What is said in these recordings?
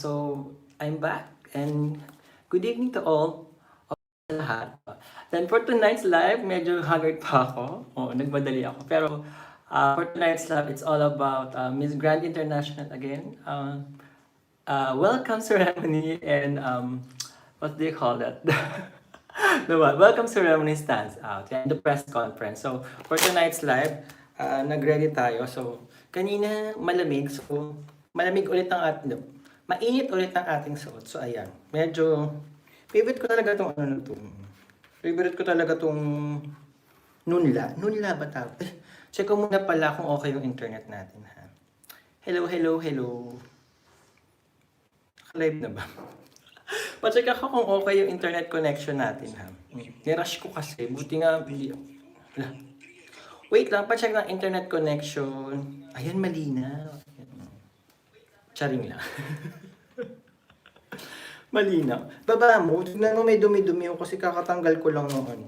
So, I'm back and good evening to all lahat. Then for tonight's live, medyo haggard pa ako. Oo, nagmadali ako. Pero for tonight's live, it's all about Miss Grand International again. Welcome ceremony and what do you call that? Diba? Welcome ceremony stands out. Yan, the press conference. So, for tonight's live, nag-ready tayo. So, kanina malamig. So, malamig ulit ang ating, mainit ulit ang ating suot. So, ayan. Medyo, favorite ko talaga tong ano na to. Favorite ko talaga tong Nunla. Nunla ba tawag? Check ko muna pala kung okay yung internet natin, ha? Hello, hello, hello. Live na ba? Pa-check ako kung okay yung internet connection natin, ha? Nirush ko kasi. Buti nga, hindi. Wait lang, pa-check ng internet connection. Ayan, malinaw. Charing lang. Malinaw. Baba mo, tignan mo may dumi-dumi ako kasi kakatanggal ko lang ng ano.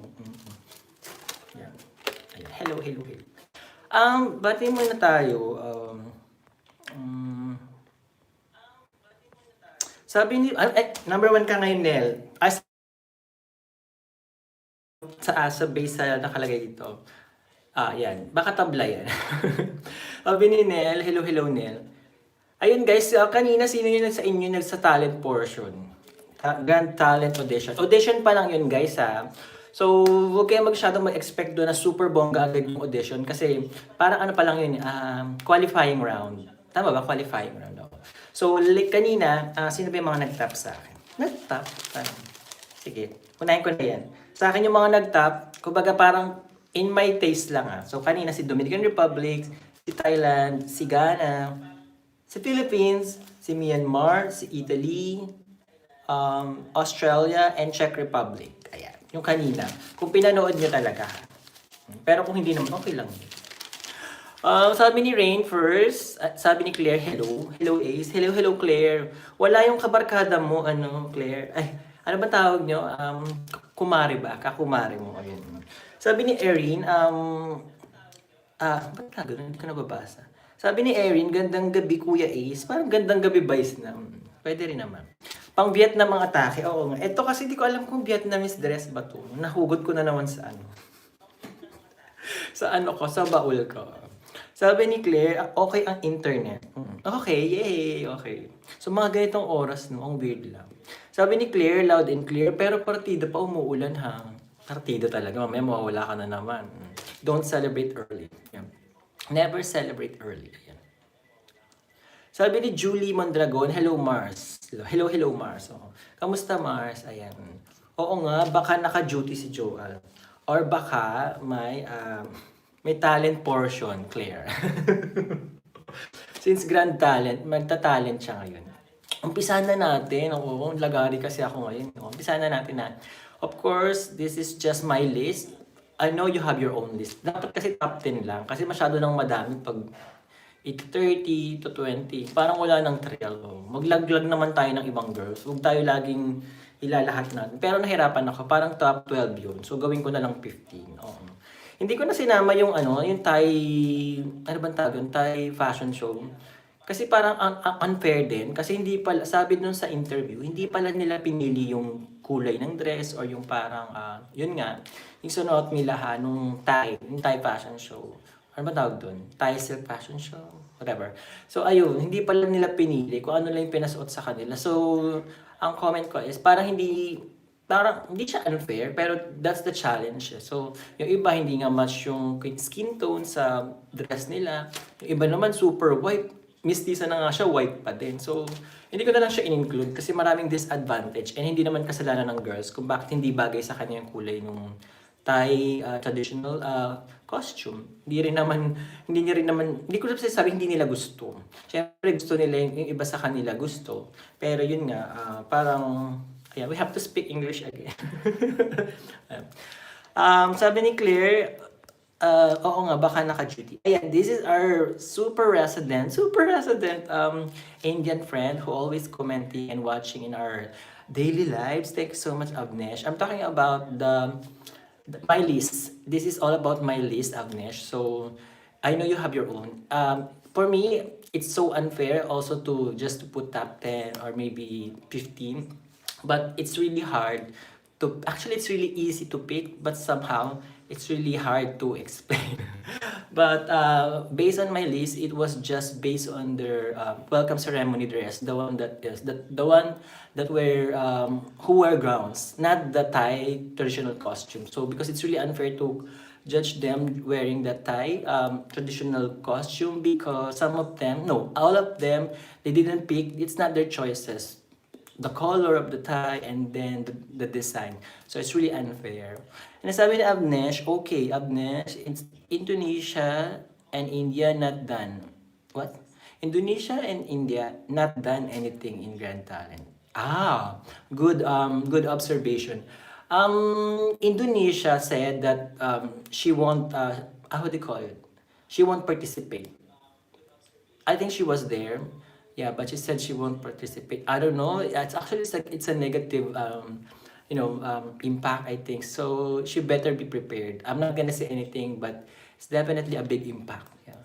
Ayan. Ayan. Hello, hello, hello. Bati muna tayo. Sabi ni, number 1 ka ngayon, Nel. Sa base sa nakalagay dito. Yan. Baka tabla yan. Sabi ni Nel, hello, hello, Nel. Ayun guys, kanina sino yun sa inyo sa talent portion? Grand Talent Audition. Audition pa lang yun guys ha. So, huwag kayo masyadong mag-expect doon na super bongga agad yung audition kasi parang ano pa lang yun, qualifying round. Tama ba? Qualifying round ako. So, like kanina, sino ba yung mga nag-tap sa akin? Nag-tap? Sige, unahin ko na yan. Sa akin yung mga nag-tap, kumbaga parang in my taste lang ha. So, kanina si Dominican Republic, si Thailand, si Ghana, si Philippines, si Myanmar, si Italy, Australia, and Czech Republic. Ayan, yung kanina. Kung pinanood nyo talaga. Pero kung hindi naman, okay lang. Sabi ni Rain first, sabi ni Claire, hello. Hello Ace. Hello, hello Claire. Wala yung kabarkada mo, Claire. Ay, ano ba tawag nyo? Kumare ba? Kakumare mo. Ayun. Sabi ni Erin, ba't na ganun? Hindi ko nababasa. Sabi ni Erin, gandang gabi Kuya Ace. Parang gandang gabi Vice na. Pwede rin naman. Pang Vietnam mga atake. Oo nga. Ito kasi di ko alam kung Vietnamese dress ba to. Nahugot ko na naman sa ano. Sa baul ko. Sabi ni Claire, okay ang internet. Okay, yay, okay. So mga ganitong oras, no, ang weird lang. Sabi ni Claire, loud and clear, pero partida pa umuulan ha. Partida talaga, mamaya mawawala ka na naman. Don't celebrate early. Yeah. Never celebrate early. Ayan. Sabi ni Julie Mondragon, hello Mars. Hello, hello Mars. Oh. Kamusta Mars? Ayan. Oo nga, baka naka-duty si Joel. Or baka may talent portion, Claire. Since grand talent, magta-talent siya ngayon. Umpisahan na natin. Oo, lagari kasi ako ngayon. Umpisahan na natin na. Of course, this is just my list. I know you have your own list. Dapat kasi top 10 lang. Kasi masyado nang madami pag 30 to 20. Parang wala nang trail. Maglaglag naman tayo ng ibang girls. Huwag tayo laging ilalahat natin. Pero nahirapan ako. Parang top 12 yun. So gawin ko na lang 15. Oo. Hindi ko na sinama yung yung Thai, ano bang tawag yun? Thai fashion show. Kasi parang unfair din. Kasi hindi pala, sabi dun sa interview, hindi pala nila pinili yung kulay ng dress or yung parang, yun nga, yung sunuot nila nung yung Thai fashion show. Ano ba tawag dun? Thai silk fashion show? Whatever. So ayun, hindi pala nila pinili kung ano lang yung pinasuot sa kanila. So, ang comment ko is parang hindi siya unfair, pero that's the challenge. So, yung iba hindi nga match yung skin tone sa dress nila. Yung iba naman super white. Mistisa na nga siya, white pa din. So, hindi ko na lang siya in-include kasi maraming disadvantage and hindi naman kasalanan ng girls kung bakit hindi bagay sa kanya yung kulay nung Thai traditional costume. Hindi ko sabi sabi hindi nila gusto. Siyempre gusto nila yung iba sa kanila gusto. Pero yun nga, parang yeah, we have to speak English again. Sabi ni Claire, oo nga, baka naka-duty. Ayan, this is our super resident Indian friend who always commenting and watching in our daily lives. Thank you so much, Avnesh. I'm talking about my list. This is all about my list, Avnesh. So, I know you have your own. For me, it's so unfair also to just to put top 10 or maybe 15. But it's really hard to, actually it's really easy to pick, but somehow it's really hard to explain. But based on my list, it was just based on their welcome ceremony dress, the one that is the one that were who wear gowns, not the Thai traditional costume. So because it's really unfair to judge them wearing the Thai traditional costume, because some of them, no, all of them, they didn't pick. It's not their choices, the color of the tie and then the design. So it's really unfair. And sabi ni Abnesh, okay, Abnesh, Indonesia and India not done. What? Indonesia and India not done anything in Grand Talent. Ah, good observation. Indonesia said that she won't, how do you call it? She won't participate. I think she was there. Yeah, but she said she won't participate. I don't know. It's actually, it's a negative impact, I think. So she better be prepared. I'm not gonna say anything, but it's definitely a big impact. Yeah.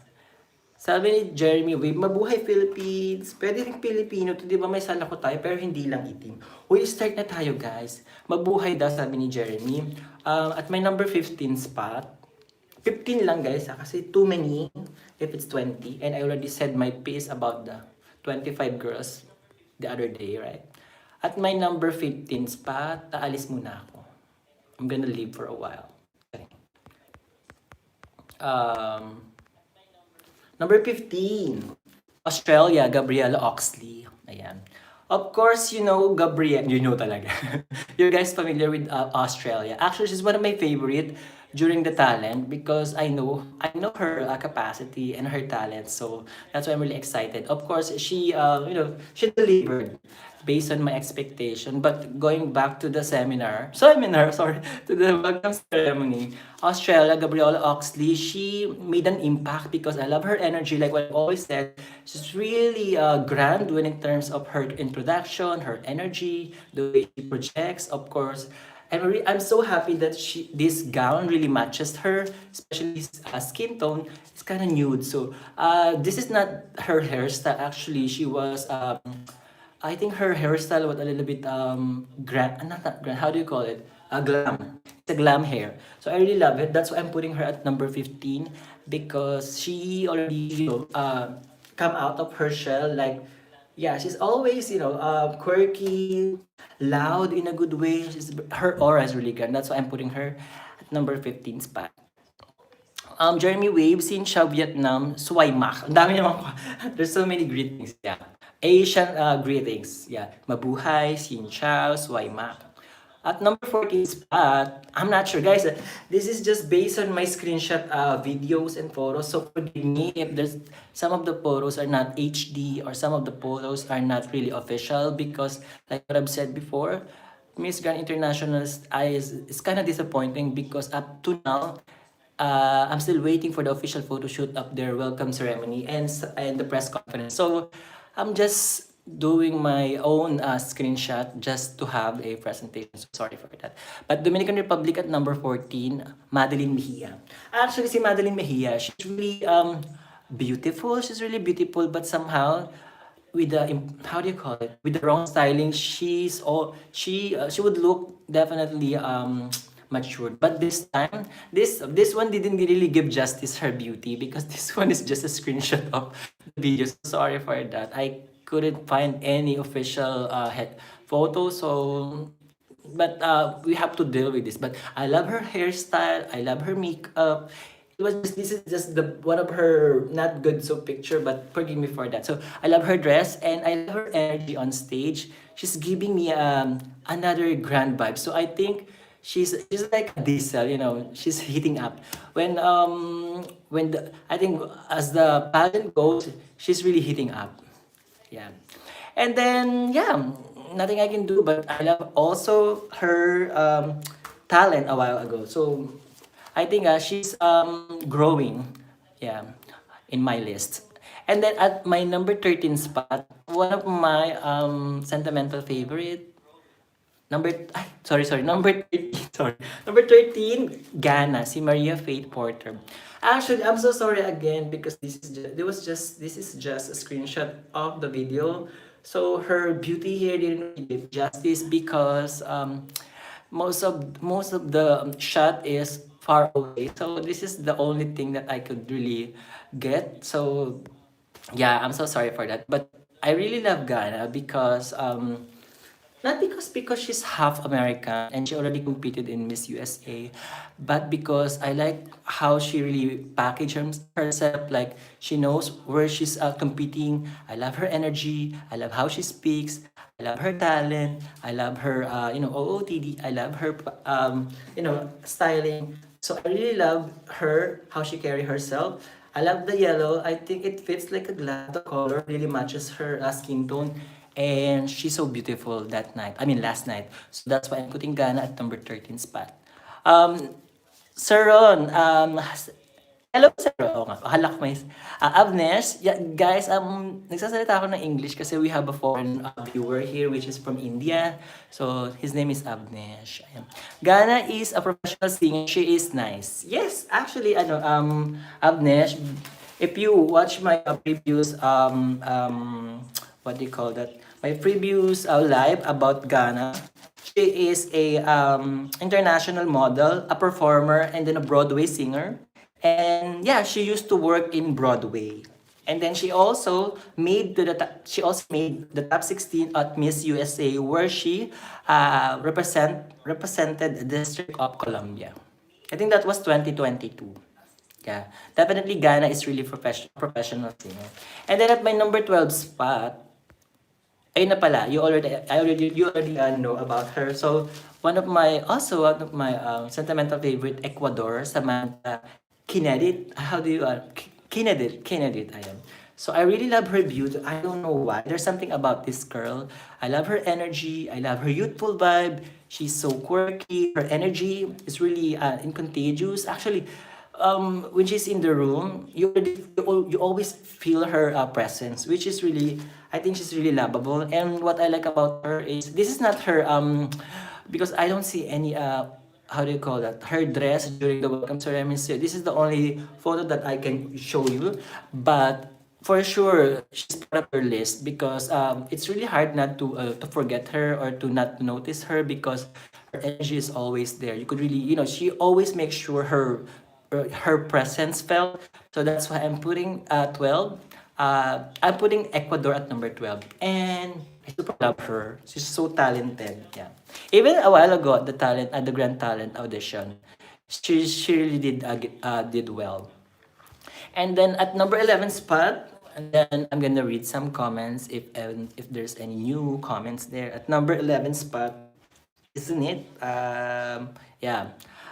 Sabi ni Jeremy Wave, mabuhay Philippines. Pwede rin Pilipino to, di ba may sala ko tayo, pero hindi lang itim. Uy, start na tayo guys. Mabuhay daw, sabi ni Jeremy. At my number 15 spot, 15 lang guys kasi too many if it's 20. And I already said my piece about the 25 girls the other day, right? At my number 15 spot, aalis muna ako. I'm gonna leave for a while. Number 15, Australia, Gabriella Oxley. Ayan. Of course, you know Gabrielle, you know talaga. You guys familiar with Australia. Actually, she's one of my favorite during the talent because I know her capacity and her talent. So that's why I'm really excited. Of course, she delivered based on my expectation. But going back to the sorry, to the welcome ceremony, Australia, Gabriella Oxley, she made an impact because I love her energy. Like what I always said, she's really grand when in terms of her introduction, her energy, the way she projects, of course. I'm so happy that this gown really matches her, especially skin tone. It's kind of nude. So this is not her hairstyle. Actually, she was I think her hairstyle was a little bit not grand. How do you call it? Glam. It's a glam hair. So I really love it. That's why I'm putting her at number 15 because she already come out of her shell. Like, yeah, she's always quirky, loud in a good way. Her aura is really good. That's why I'm putting her at number 15 spot. Jeremy Wave, Sin Chao, Vietnam, Suai Mak. Ang dami naman ko. There's so many greetings. Yeah. Asian greetings. Yeah. Mabuhay, Sin Chao, Suai Mak. At number 14 spot, I'm not sure guys. This is just based on my screenshot videos and photos. So forgive me if there's some of the photos are not HD or some of the photos are not really official because like what I've said before, Miss Grand International is kind of disappointing because up to now, I'm still waiting for the official photo shoot of their welcome ceremony and the press conference. So I'm just doing my own screenshot just to have a presentation. So sorry for that. But Dominican Republic at number 14, Madeline Mejia. Actually, si Madeline Mejia, she's really beautiful. She's really beautiful, but somehow with the how do you call it? With the wrong styling, she would look definitely matured. But this time, this one didn't really give justice her beauty because this one is just a screenshot of the video. So sorry for that. I couldn't find any official head photo. So but we have to deal with this. But I love her hairstyle. I love her makeup. This is just the one of her not good so picture, but forgive me for that. So I love her dress and I love her energy on stage. She's giving me another grand vibe. So I think she's like a diesel, she's heating up. I think as the pageant goes, she's really heating up. Yeah. And then yeah, nothing I can do, but I love also her talent a while ago. So I think she's growing, yeah, in my list. And then at my number 13 spot, one of my sentimental favorite, number 13, Sorry. Number 13, Ghana, si Maria Faith Porter. Actually, I'm so sorry again because this is just a screenshot of the video. So her beauty here didn't really give justice because most of the shot is far away. So this is the only thing that I could really get. So yeah, I'm so sorry for that. But I really love Ghana because not because she's half American and she already competed in Miss USA, but because I like how she really packaged herself. Like she knows where she's competing. I love her energy. I love how she speaks. I love her talent. I love her, OOTD. I love her, styling. So I really love her, how she carry herself. I love the yellow. I think it fits like a glove. The color really matches her skin tone. And she's so beautiful that night. I mean, last night. So that's why I'm putting Ghana at number 13 spot. Um, Sir Ron, hello, Sir Ron. Oo nga, halak may... Avnesh, yeah, guys, nagsasalita ako ng English kasi we have a foreign viewer here which is from India. So, his name is Avnesh. Ayan. Ghana is a professional singer. She is nice. Yes, actually, Avnesh, if you watch my previous what do you call that? My previous live about Ghana. She is a international model, a performer, and then a Broadway singer. And yeah, she used to work in Broadway. And then she also made the top 16 at Miss USA where she represented the District of Columbia. I think that was 2022. Yeah, definitely Ghana is really professional singer. And then at my number 12 spot, ayun na pala, you already know about her. So, one of my sentimental favorite, Ecuador, Samantha Kinedit. How do you, Kinedit, ayan. So, I really love her beauty. I don't know why. There's something about this girl. I love her energy. I love her youthful vibe. She's so quirky. Her energy is really contagious. Actually, when she's in the room, you always feel her presence, which is really, I think she's really lovable. And what I like about her is this is not her because I don't see any how do you call that, her dress during the welcome ceremony. So this is the only photo that I can show you, but for sure she's part of her list because it's really hard not to forget her or to not notice her because her energy is always there. You could really, she always makes sure her presence felt. So that's why I'm putting 12. I'm putting Ecuador at number 12. And I super love her. She's so talented. Yeah. Even a while ago at the Grand Talent audition, she really did well. And then at number 11 spot, and then I'm gonna read some comments if there's any new comments there. At number 11 spot, isn't it? Yeah.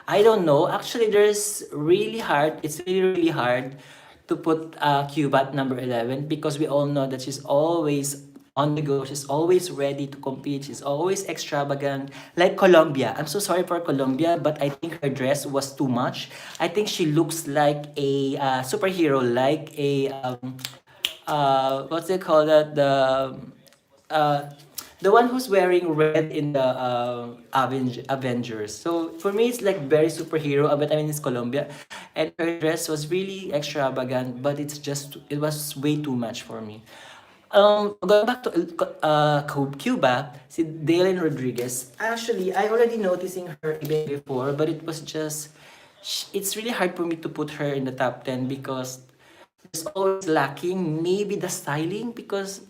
I don't know. Actually, there's really hard. It's really, really hard to put Cuba at number 11 because we all know that she's always on the go. She's always ready to compete. She's always extravagant. Like Colombia. I'm so sorry for Colombia, but I think her dress was too much. I think she looks like a superhero, like a what's it called that, uh the one who's wearing red in the Avengers. So for me, it's like very superhero. But I mean, it's Colombia, and her dress was really extravagant. But it was way too much for me. Going back to Cuba, si Dalen Rodriguez. Actually, I already noticing her even before, but it's really hard for me to put her in the top 10 because there's always lacking maybe the styling because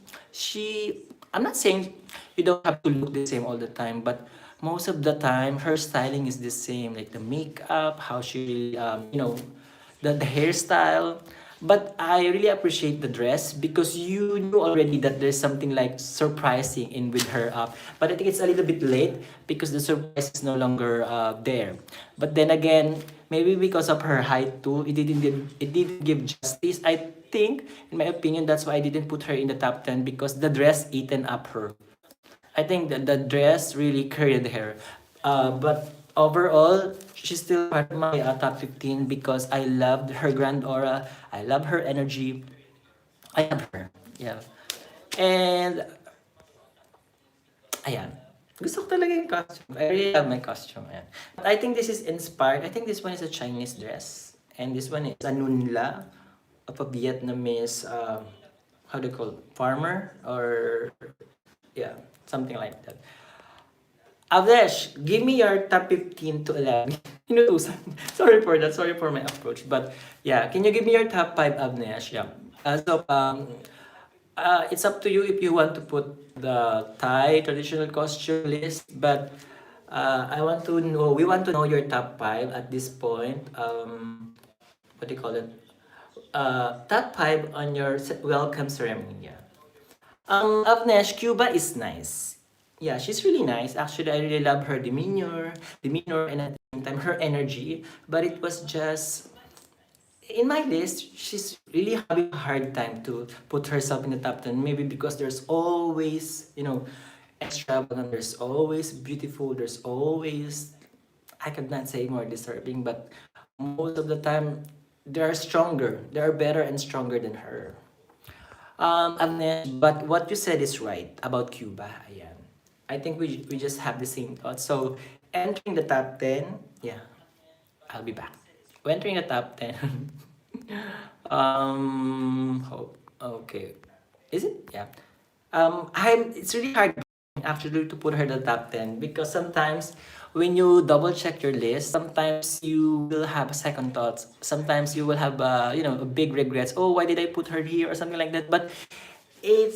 I'm not saying you don't have to look the same all the time, but most of the time her styling is the same, like the makeup, how she the hairstyle. But I really appreciate the dress because you knew already that there's something like surprising in with her up. But I think it's a little bit late because the surprise is no longer there. But then again, maybe because of her height too, it didn't give justice. I think, in my opinion, that's why I didn't put her in the top 10 because the dress eaten up her. I think that the dress really carried her. But overall, she's still part of my top 15 because I loved her grand aura. I love her energy. I love her. Yeah. And, ayan. Gusto ko talaga yung costume. I really love my costume. Ayan. But I think this is inspired. I think this one is a Chinese dress. And this one is a nunla of a Vietnamese, how do you call it? Farmer? Or, yeah, something like that. Avesh, give me your top 15 to 11. Inutusan. Sorry for that. Sorry for my approach. But yeah, can you give me your top 5, Avnesh? Yeah. It's up to you if you want to put the Thai traditional costume list. But I want to know, we want to know your top 5 at this point. What do you call it? Top 5 on your welcome ceremony. Yeah. Avnesh, Cuba is nice. Yeah, she's really nice. Actually, I really love her demeanor, and at the same time, her energy. But it was just in my list, she's really having a hard time to put herself in the top 10. Maybe because there's always, extravagant, there's always beautiful, there's always, I could not say more disturbing, but most of the time, they are stronger. They are better and stronger than her. Agnes, but what you said is right about Cuba. Ayan. I think we just have the same thoughts. So, entering the top 10, yeah, I'll be back. Entering the top 10. Okay. Is it? Yeah. It's really hard actually to put her in the top 10 because sometimes when you double check your list, sometimes you will have second thoughts. Sometimes you will have, a big regrets. Oh, why did I put her here or something like that? But I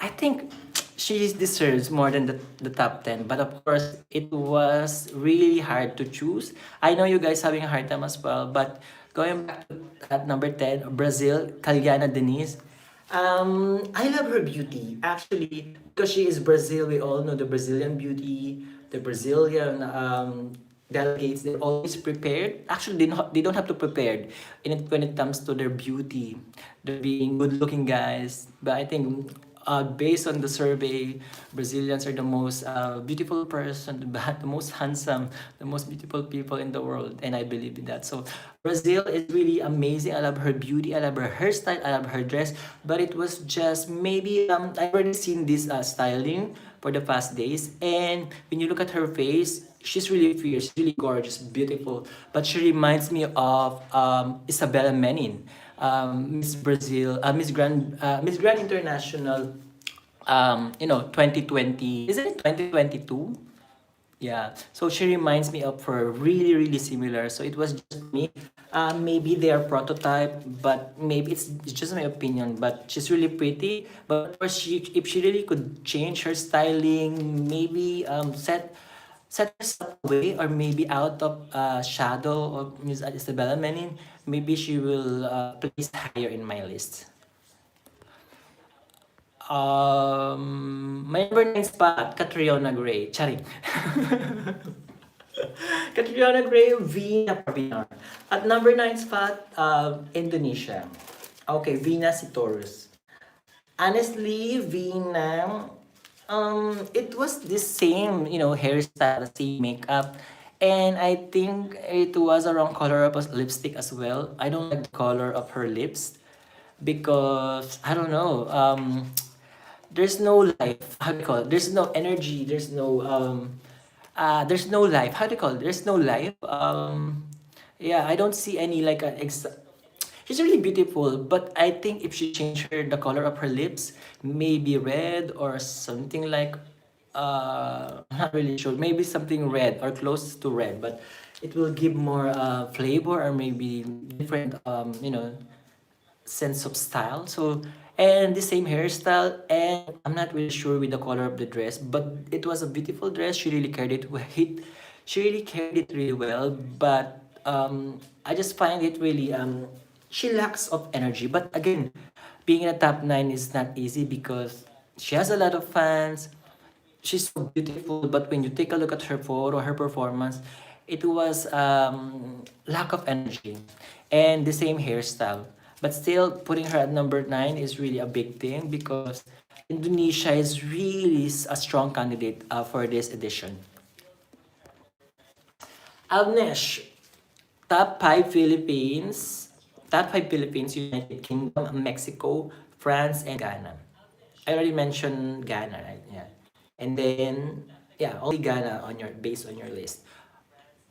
think she deserves more than the top 10. But of course, it was really hard to choose. I know you guys having a hard time as well. But going back to at number 10, Brazil, Caliana Denise. I love her beauty. Actually, because she is Brazil, we all know the Brazilian beauty, the Brazilian delegates, they're always prepared. Actually, they don't have to prepare when it comes to their beauty. They're being good looking guys. But I think based on the survey, Brazilians are the most beautiful person, the most handsome, the most beautiful people in the world, and I believe in that. So Brazil is really amazing. I love her beauty, I love her hairstyle, I love her dress. But it was just maybe I've already seen this styling for the past days, and when you look at her face, she's really fierce, really gorgeous, beautiful. But she reminds me of Isabella Menin, Miss Brazil, Miss Grand International, 2020. Isn't it 2022? Yeah. So she reminds me of her, really, really similar. So it was just me. Maybe they are prototype, but maybe it's just my opinion. But she's really pretty. But of course, if she really could change her styling, maybe set herself away, or maybe out of shadow of Miss Isabella Menin, maybe she will place higher in my list. My number 9 spot, Catriona Gray. Charing. Catriona Gray, Vina Parvinar. At number 9 spot, Indonesia. Okay, Vina Sitorus. Honestly, Vina, it was the same, hairstyle, the same makeup. And I think it was a wrong color of lipstick as well. I don't like the color of her lips because, I don't know, there's no life. How do you call it? There's no energy. There's no life. How do you call it? There's no life. Yeah, I don't see any like she's really beautiful, but I think if she changed the color of her lips, maybe red or something like, I'm not really sure. Maybe something red or close to red, but it will give more flavor or maybe different sense of style. So, and the same hairstyle, and I'm not really sure with the color of the dress, but it was a beautiful dress. She really carried it well. She really carried it really well, but I just find it really she lacks of energy. But again, being in a top 9 is not easy because she has a lot of fans. She's so beautiful, but when you take a look at her photo, her performance, it was lack of energy and the same hairstyle. But still, putting her at number 9 is really a big thing because Indonesia is really a strong candidate for this edition. Agnesh, top 5 Philippines, United Kingdom, Mexico, France, and Ghana. I already mentioned Ghana, right? Yeah. And then Yeah, only Gana on your based on your list.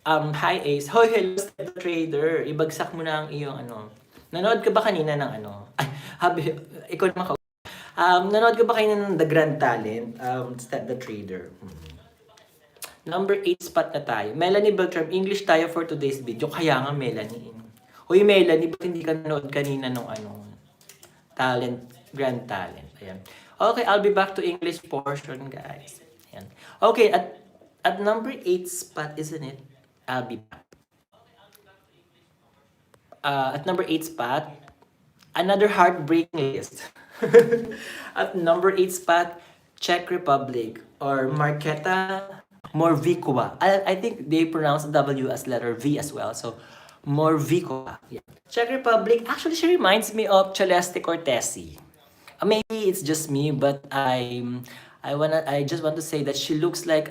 Hi Ace. Hoy, hello Step the Trader. Ibagsak mo na ang iyong ano. Nanood ka ba kanina ng ano? Ay, habi, ikaw naman ka. Nanood ka ba kanina ng The Grand Talent? Step the Trader. Number 8 spot na tayo. Melanie Beltram, English tayo for today's video. Kaya nga Melanie. Hoy Melanie, ba't hindi ka nanood kanina nung ano? Talent, Grand Talent. Ayan. Okay, I'll be back to English portion, guys. Ayan. Okay, at number 8 spot, isn't it? I'll be back. At number 8 spot, another heartbreaking list. At number 8 spot, Czech Republic or Marketa Morvikova. I think they pronounce W as letter V as well. So, Morvikova. Yeah. Czech Republic, actually, she reminds me of Celeste Cortesi. Maybe it's just me, but I just want to say that she looks like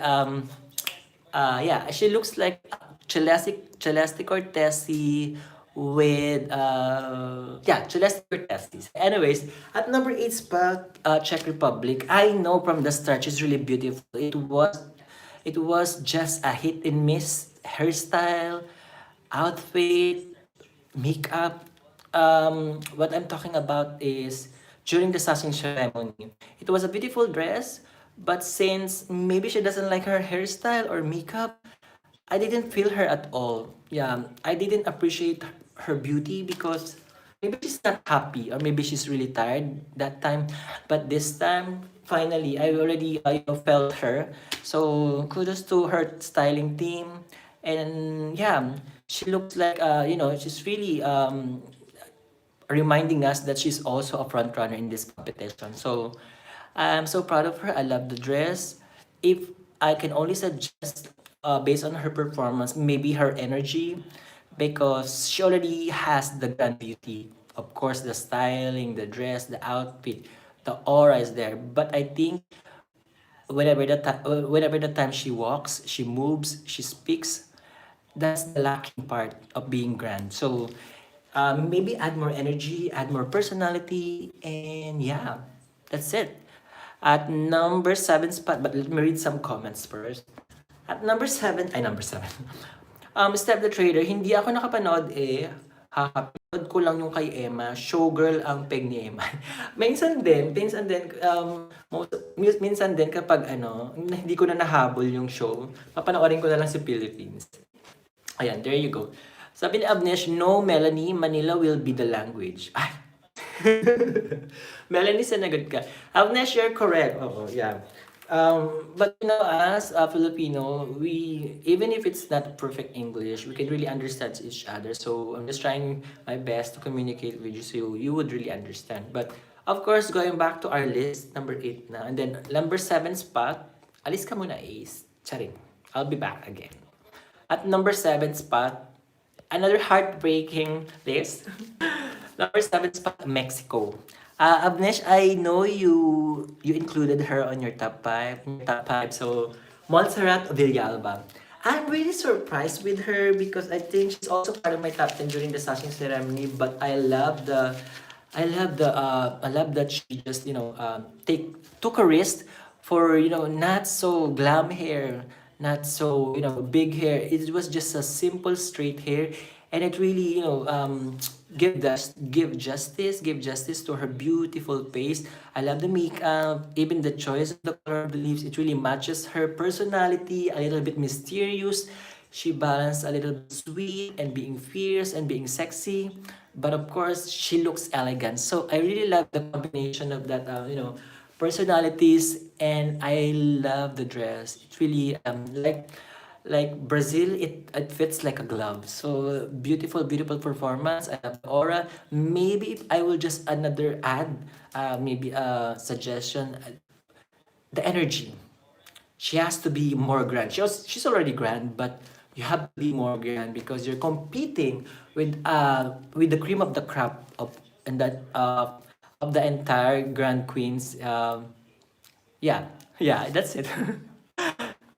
yeah, she looks like Celeste Cortesi with yeah, Celeste Cortesi. Anyways, at number 8 spot, Czech Republic. I know from the start she's really beautiful. It was just a hit and miss hairstyle, outfit, makeup. What I'm talking about is during the sashing ceremony. It was a beautiful dress, but since maybe she doesn't like her hairstyle or makeup, I didn't feel her at all. Yeah, I didn't appreciate her beauty because maybe she's not happy or maybe she's really tired that time. But this time, finally, I already felt her. So kudos to her styling team. And yeah, she looks like, she's really reminding us that she's also a front runner in this competition. So I'm so proud of her. I love the dress. If I can only suggest, based on her performance, maybe her energy, because she already has the grand beauty. Of course, the styling, the dress, the outfit, the aura is there. But I think whenever the time she walks, she moves, she speaks, that's the lacking part of being grand. So maybe add more energy, add more personality, and yeah, that's it. At number 7 spot, but let me read some comments first. At number 7, ay number 7. Step the Trader, hindi ako nakapanood eh. Hakapanood ko lang yung kay Emma. Showgirl ang peg ni Emma. minsan din, minsan din kapag hindi ko na nahabol yung show, papanoorin ko na lang sa Philippines. Ayan, there you go. Sabi ni Abnesh, no, Melanie, Manila will be the language. Ay. Melanie, sanagot ka. Abnesh, you're correct. Oo, yeah. But as a Filipino, we even if it's not perfect English, we can really understand each other. So I'm just trying my best to communicate with you so you would really understand. But of course, going back to our list, number 8 na, and then number 7 spot, alis ka muna, Ace. Charing. I'll be back again. At number 7 spot, another heartbreaking list. Number 7 spot, Mexico. Abnesh, I know you included her on your top 5. So, Montserrat Villalba. I'm really surprised with her because I think she's also part of my top 10 during the sashing ceremony. But I love that she just took a risk for not so glam hair, not so big hair. It was just a simple straight hair, and it really give justice to her beautiful face. I love the makeup, even the choice of the color of the leaves. It really matches her personality, a little bit mysterious. She balanced a little bit sweet and being fierce and being sexy, but of course she looks elegant. So I really love the combination of that, personalities, and I love the dress. It really like Brazil, it fits like a glove. So beautiful, beautiful performance. I love the aura. Maybe if I will just maybe a suggestion, the energy. She has to be more grand. She's already grand, but you have to be more grand because you're competing with the cream of the crop of the entire Grand Queens. Yeah, yeah, that's it.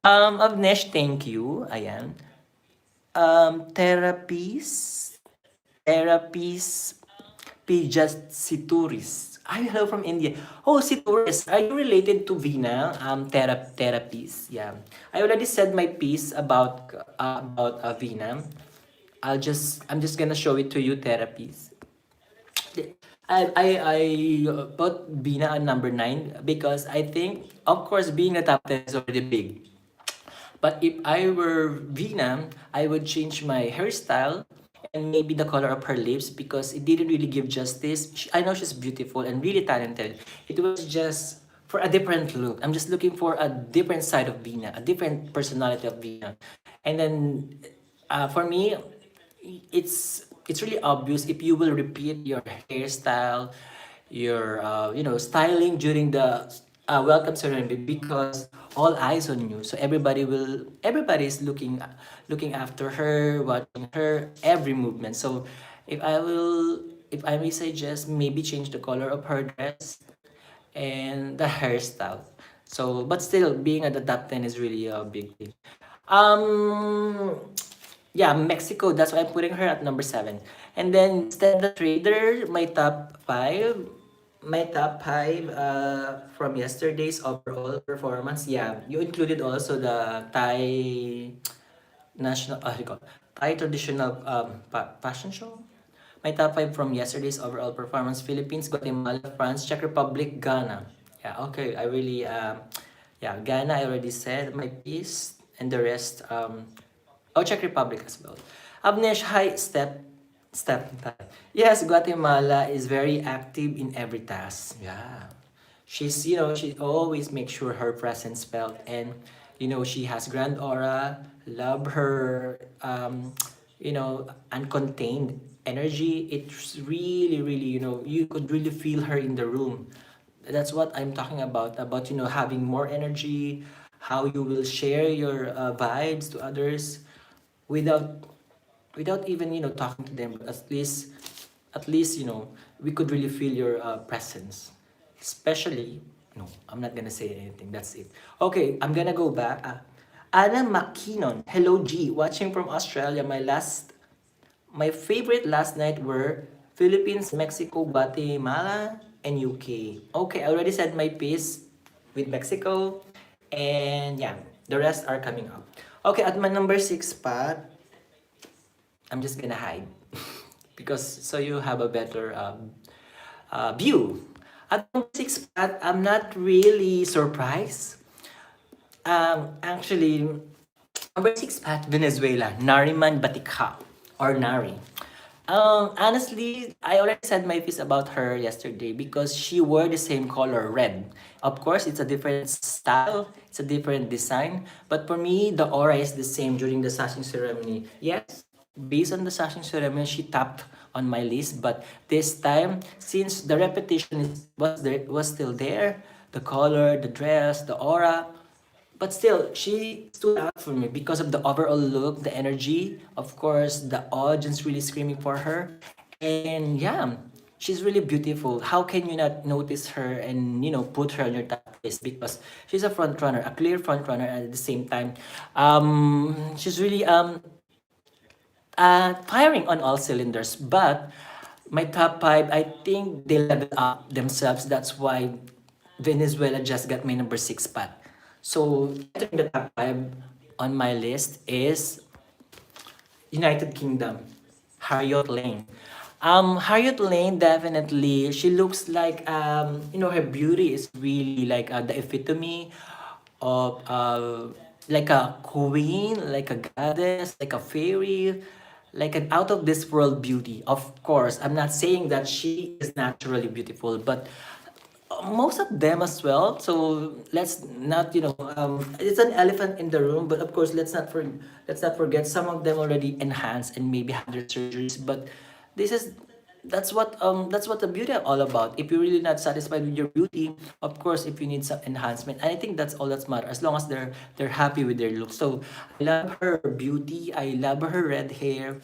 Avnesh, thank you. Ayan. Therapies, Pijasituris. Hi, hello from India. Oh, si Torres, are you related to Vina? Therapies. Yeah, I already said my piece about Vina. I'm just gonna show it to you. Therapies. I put Vina on number 9 because I think, of course, being a top 10 is already big. But if I were Vina, I would change my hairstyle and maybe the color of her lips because it didn't really give justice. I know she's beautiful and really talented. It was just for a different look. I'm just looking for a different side of Vina, a different personality of Vina. And then for me, it's really obvious if you will repeat your hairstyle, your styling during the welcome ceremony because all eyes on you. So everybody is looking after her, watching her every movement. So if I may suggest, maybe change the color of her dress and the hairstyle. So, but still, being at the top 10 is really a big thing. Um, yeah, Mexico. That's why I'm putting her at number 7. And then Stan the Trader, my top five from yesterday's overall performance. Yeah, you included also the Thai national, Thai traditional fashion show. My top 5 from yesterday's overall performance: Philippines, Guatemala, France, Czech Republic, Ghana. Yeah, okay. I really, yeah, Ghana, I already said my piece, and the rest, oh, Czech Republic as well. Abnesh, hi, step. Yes, Guatemala is very active in every task. Yeah. She always makes sure her presence felt, and she has grand aura, love her, uncontained energy. It's really, really, you could really feel her in the room. That's what I'm talking about, having more energy, how you will share your vibes to others without even talking to them, but at least we could really feel your presence, especially. No, I'm not gonna say anything, that's it. Okay, I'm gonna go back. Anna McKinnon, hello G, watching from Australia. My favorite last night were Philippines, Mexico, Guatemala, and UK. Okay, I already said my piece with Mexico, and yeah, the rest are coming up. Okay, at my number 6 spot, I'm just gonna hide because so you have a better view. At number 6 spot, I'm not really surprised. Actually, number 6 spot, Venezuela, Nariman Batikha or Nari. Honestly, I already said my piece about her yesterday because she wore the same color, red. Of course, it's a different style, it's a different design, but for me, the aura is the same during the sashing ceremony. Yes, based on the sashing ceremony, she tapped on my list, but this time, since the repetition was still there, the color, the dress, the aura, but still, she stood out for me because of the overall look, the energy, of course, the audience really screaming for her. And yeah, she's really beautiful. How can you not notice her and, put her on your top list? Because she's a front runner, a clear front runner, and at the same time, she's really firing on all cylinders. But my top five, I think they level up themselves. That's why Venezuela just got my number 6 spot. So entering the top five on my list is United Kingdom, Harriet Lane. Harriet Lane, definitely, she looks like, her beauty is really like the epitome of like a queen, like a goddess, like a fairy, like an out of this world beauty. Of course, I'm not saying that she is naturally beautiful, but most of them as well. So let's not, it's an elephant in the room, but of course, let's not forget some of them already enhanced and maybe had their surgeries. But this is that's what the beauty are all about. If you're really not satisfied with your beauty, of course, if you need some enhancement, and I think that's all that's matters as long as they're happy with their look. So I love her beauty. I love her red hair.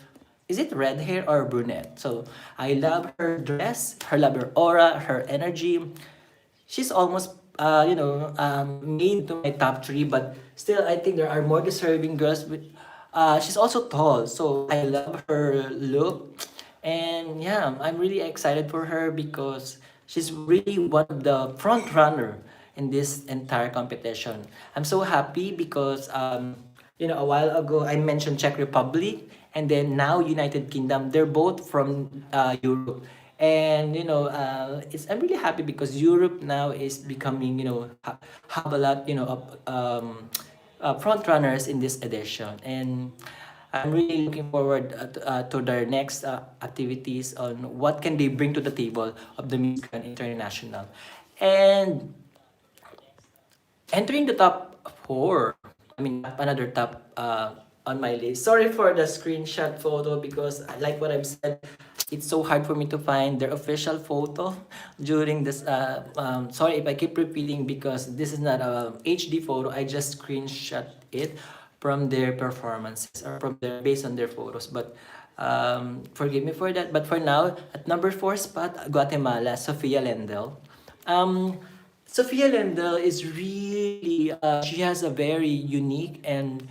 Is it red hair or brunette? So I love her dress, love her aura, her energy. She's almost made to my top 3, but still I think there are more deserving girls with she's also tall, so I love her look. And yeah, I'm really excited for her because She's really one of the front runner in this entire competition. I'm so happy because a while ago I mentioned Czech Republic, and then now United Kingdom. They're both from Europe, and it's I'm really happy because Europe now is becoming have a lot of front runners in this edition, and I'm really looking forward to their next activities on what can they bring to the table of the Miss Grand International. And entering the top four, I mean, another top on my list. Sorry for the screenshot photo because, like what I've said, it's so hard for me to find their official photo during this. Sorry if I keep repeating because this is not a HD photo. I just screenshot it from their performances or from their based on their photos. But forgive me for that. But for now, at number four spot, Guatemala, Sofia Lendel. Um, Sophia Lendl is really, she has a very unique and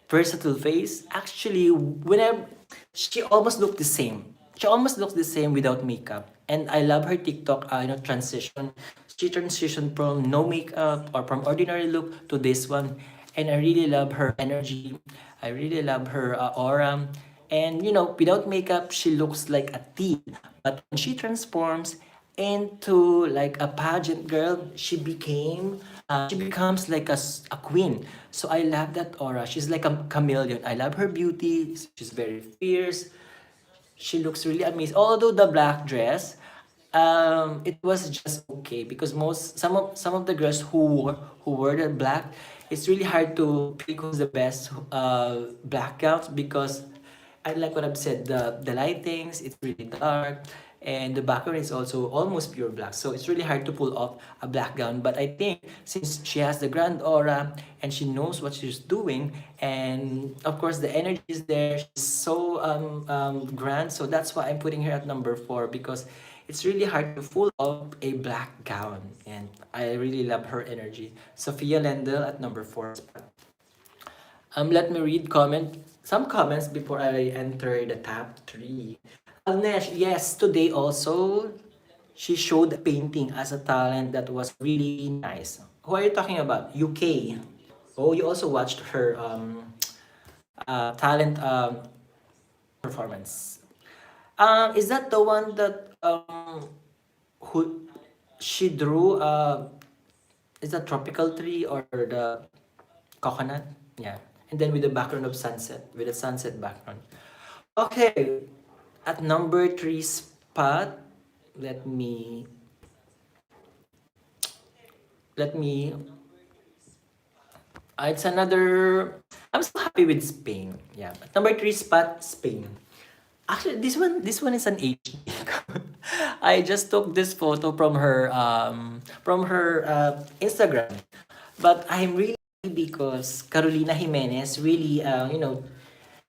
versatile face. Actually, whenever she almost looked the same. She almost looks the same without makeup. And I love her TikTok, transition. She transitioned from no makeup or from ordinary look to this one. And I really love her energy. I really love her aura. And without makeup, she looks like a teen. But when she transforms into like a pageant girl, she becomes like a queen. So I love that aura. She's like a chameleon. I love her beauty. She's very fierce. She looks really amazing. Although the black dress, it was just okay because some of the girls who wore the black, it's really hard to pick who's the best black gowns because I like what I've said. The lightings, it's really dark, and the background is also almost pure black. So it's really hard to pull off a black gown. But I think since she has the grand aura and she knows what she's doing, and of course the energy is there, she's so grand. So that's why I'm putting her at number four because it's really hard to pull off a black gown, and I really love her energy. Sophia Lendl at number four. Let me read some comments before I enter the top three. Alnesh, yes, today also she showed painting as a talent that was really nice. Who are you talking about? UK. Oh, you also watched her talent performance. Is that the one that who she drew? Is that tropical tree or the coconut? Yeah. And then with the background of sunset, with the sunset background. Okay. At number three spot, let me let me it's another I'm so happy with Spain. Yeah. At number three spot, Spain. Actually, this one is an HD. I just took this photo from her Instagram. But I'm really happy because Carolina Jimenez really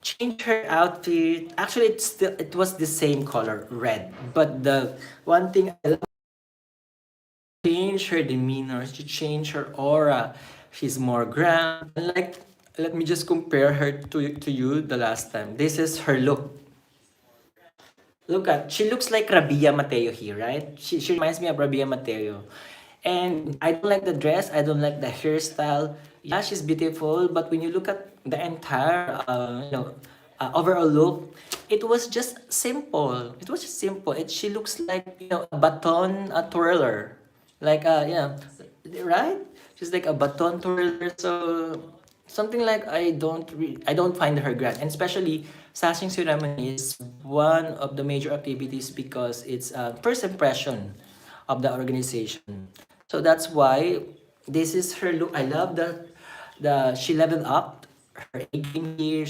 changed her outfit. Actually, it was the same color, red. But the one thing I love, changed her demeanor. She changed her aura. She's more grand. Like, let me just compare her to you the last time. This is her look. She looks like Rabia Mateo here, right? She reminds me of Rabia Mateo. And I don't like the dress, I don't like the hairstyle. Yeah, she's beautiful, but when you look at the entire, overall look, it was just simple. It was just simple. She looks like, a baton, a twirler. Like, yeah, right? She's like a baton twirler. So something like I don't find her grand, and especially sashing ceremony is one of the major activities because it's a first impression of the organization. So that's why this is her look. I love the she leveled up her A game here.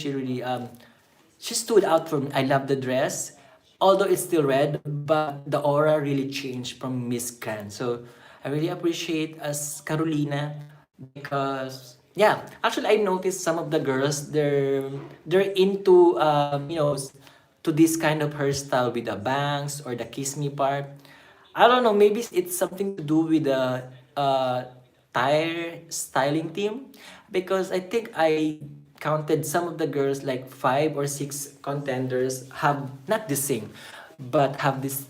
She stood out for me. I love the dress, although it's still red, but the aura really changed from Miss Can. So I really appreciate as Carolina because yeah, actually I noticed some of the girls they're into to this kind of hairstyle with the bangs or the kiss me part. I don't know, maybe it's something to do with the tire styling team because I think I counted some of the girls like five or six contenders have not the same. but have this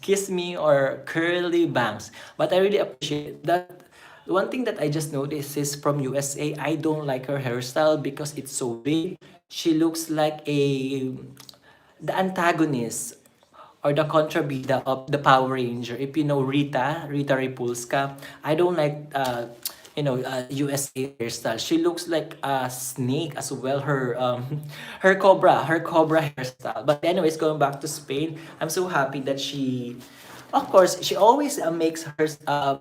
kiss me or curly bangs. But I really appreciate that. One thing that I just noticed is from USA, I don't like her hairstyle because it's so big. She looks like the antagonist or the contrabida of the Power Ranger. If you know Rita Repulska, I don't like USA hairstyle. She looks like a snake as well. Her cobra hairstyle. But anyways, going back to Spain, I'm so happy that of course, she always makes her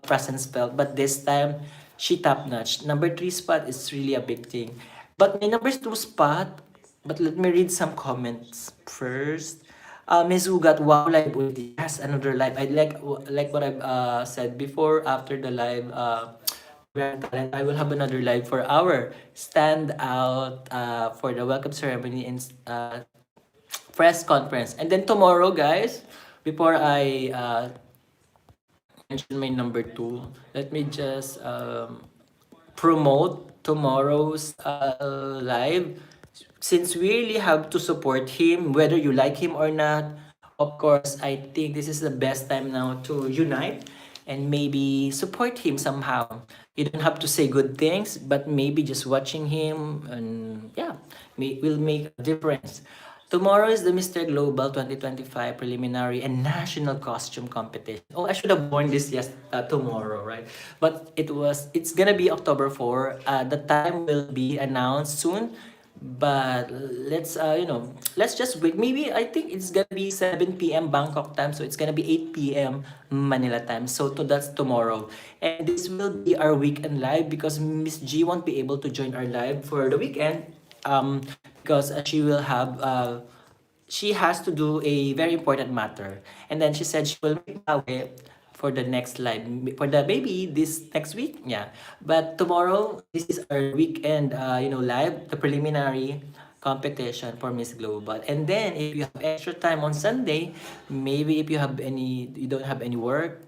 presence felt, but this time she top notch. Number three spot is really a big thing. But my number two spot, but let me read some comments first. Miss Ugat, wow, live ulit. Yes, another live. I like what I've said before. After the live, Grand Talent, I will have another live for our standout for the welcome ceremony and press conference. And then tomorrow, guys, before I mention my number two, let me just promote tomorrow's live. Since we really have to support him, whether you like him or not, of course, I think this is the best time now to unite and maybe support him somehow. You don't have to say good things, but maybe just watching him and yeah, will make a difference. Tomorrow is the Mr. Global 2025 preliminary and national costume competition. Oh, I should have worn this tomorrow, right? But it's gonna be October 4. The time will be announced soon. But let's just wait. Maybe I think it's gonna be 7 p.m. Bangkok time, so it's gonna be 8 p.m. Manila time. So that's tomorrow. And this will be our weekend live because Miss G won't be able to join our live for the weekend. Because she has to do a very important matter. And then she said she will make Maui for the next live for the baby this next week. Yeah. But tomorrow, this is our weekend live, the preliminary competition for Miss Global. And then if you have extra time on Sunday, maybe if you don't have any work,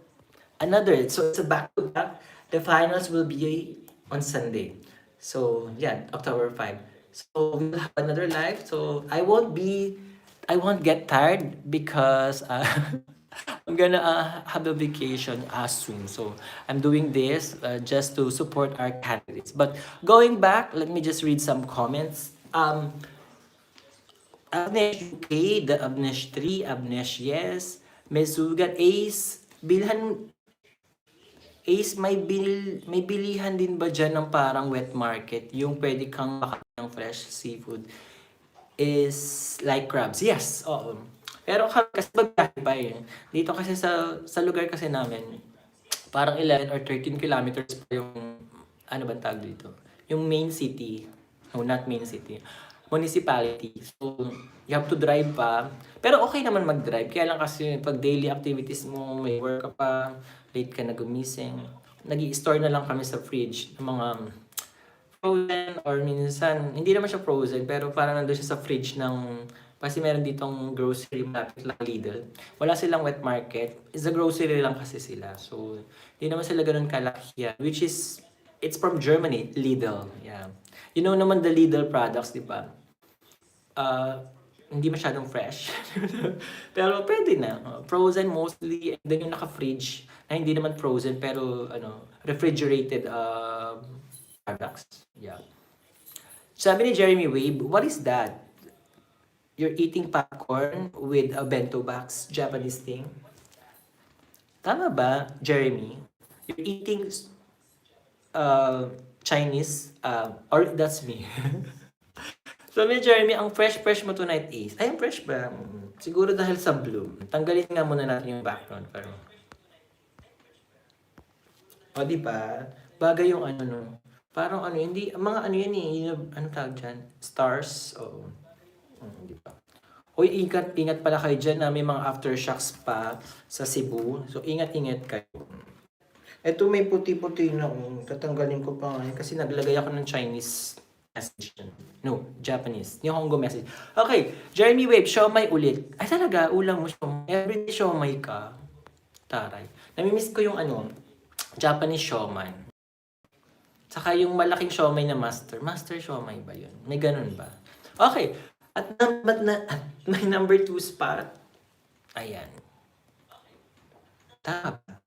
so it's a back to back. The finals will be on Sunday. So yeah, October 5. So we'll have another live. So I won't get tired because I'm gonna have a vacation soon. So I'm doing this just to support our candidates. But going back, let me just read some comments. Avnesh UK, the Avnesh 3, Avnesh yes, Mesugat Ace, may bilihan din ba dyan ng parang wet market, yung pwede kang makain ng fresh seafood is like crabs? Yes, oo. Pero kasi babiyahe pa eh. Dito kasi sa lugar kasi namin, parang 11 or 13 kilometers pa yung, ano bang tawag dito? Yung main city. No, not main city. Municipality. So, you have to drive pa. Pero okay naman mag-drive. Kaya lang kasi pag daily activities mo, may work ka pa, late ka na gumising, nag-i-store na lang kami sa fridge ng mga frozen or minsan, hindi naman siya frozen, pero parang nandun siya sa fridge ng, kasi meron ditong grocery malapit lang Lidl. Wala silang wet market. It's a grocery lang kasi sila. So, hindi naman sila ganun kalaki yan. Which is, it's from Germany, Lidl. Yeah. You know naman the Lidl products, di ba? Hindi masyadong fresh. Pero pwede na. Frozen mostly, and then yung naka-fridge, na hindi naman frozen, pero refrigerated products. Yeah. Sabi ni Jeremy Wave, what is that? You're eating popcorn with a bento box, Japanese thing? Tama ba, Jeremy? You're eating Chinese, or that's me. Sabi ni Jeremy, ang fresh mo tonight is, ay, ang fresh ba? Siguro dahil sa blue. Tanggalin nga muna natin yung background. Pero, o, di ba? Bagay yung ano, no? Parang ano, hindi, mga ano yan eh, ano tawag dyan? Stars, o, di ba? Hoy, ingat pala kayo dyan na may mga aftershocks pa sa Cebu. So, ingat kayo. Ito may puti-puti na, tatanggalin ko pa nga kasi naglagay ako ng Chinese message. No, Japanese. Nihongo message. Okay, Jeremy Wave, siomay ulit. Ay talaga, ulang mo siomay. Everyday siomay ka. Taray. Namimiss ko yung Japanese siomay. Saka yung malaking siomay na master. Master siomay ba yun? May ganun ba? Okay. At my number two spot, ayan, tama ba?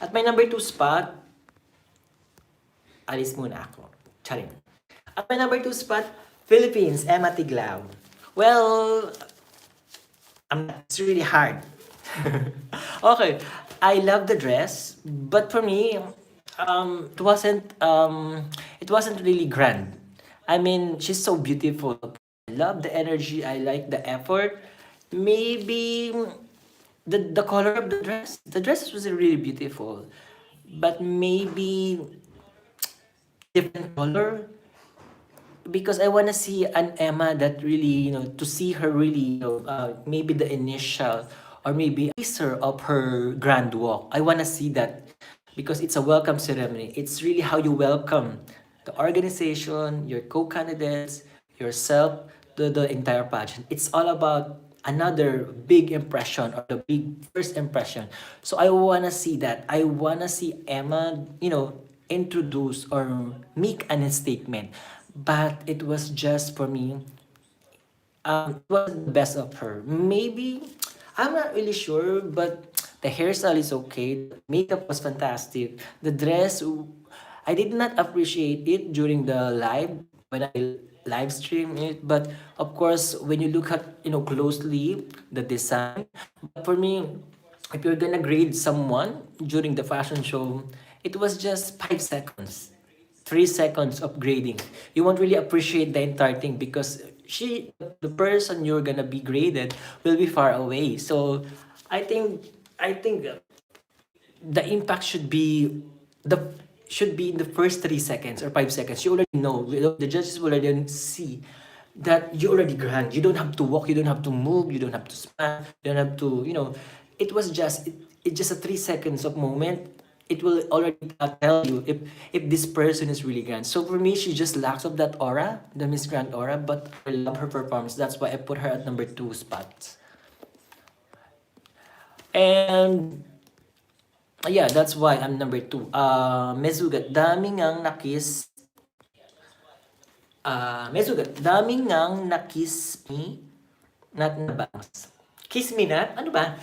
At my number two spot, alis muna ako. Charing. At my number two spot, Philippines, Emma Tiglao. Well, it's really hard. Okay, I love the dress, but for me, it wasn't really grand. I mean, she's so beautiful. I love the energy. I like the effort. Maybe the color of the dress. The dress was really beautiful, but maybe different color, because I wanna see an Emma that really, to see her really, maybe the initial or maybe a teaser of her grand walk. I wanna see that because it's a welcome ceremony. It's really how you welcome the organization, your co-candidates, yourself, the entire pageant. It's all about another big impression or the big first impression. So I wanna see that. I wanna see Emma, introduce or make an statement. But it was just for me, it wasn't the best of her. Maybe, I'm not really sure, but the hairstyle is okay. The makeup was fantastic. The dress, I did not appreciate it during the live, when I live stream it. But of course, when you look at, closely, the design. But for me, if you're gonna grade someone during the fashion show, it was just 5 seconds. 3 seconds of grading. You won't really appreciate the entire thing because the person you're gonna be graded will be far away. So I think the impact the should be in the first 3 seconds or 5 seconds. You already know. The judges will already see that you already grand. You don't have to walk. You don't have to move. You don't have to smile. You don't have to. It was just it's just a 3 seconds of moment. It will already tell you if this person is really grand. So for me, she just lacks of that aura, the Miss Grand aura. But I love her performance. That's why I put her at number two spot. And yeah, that's why I'm number two. Mesugat, dami ngang nakis. Mesugat, dami ngang nakis me, not nabangs. Kiss me not? Ano ba?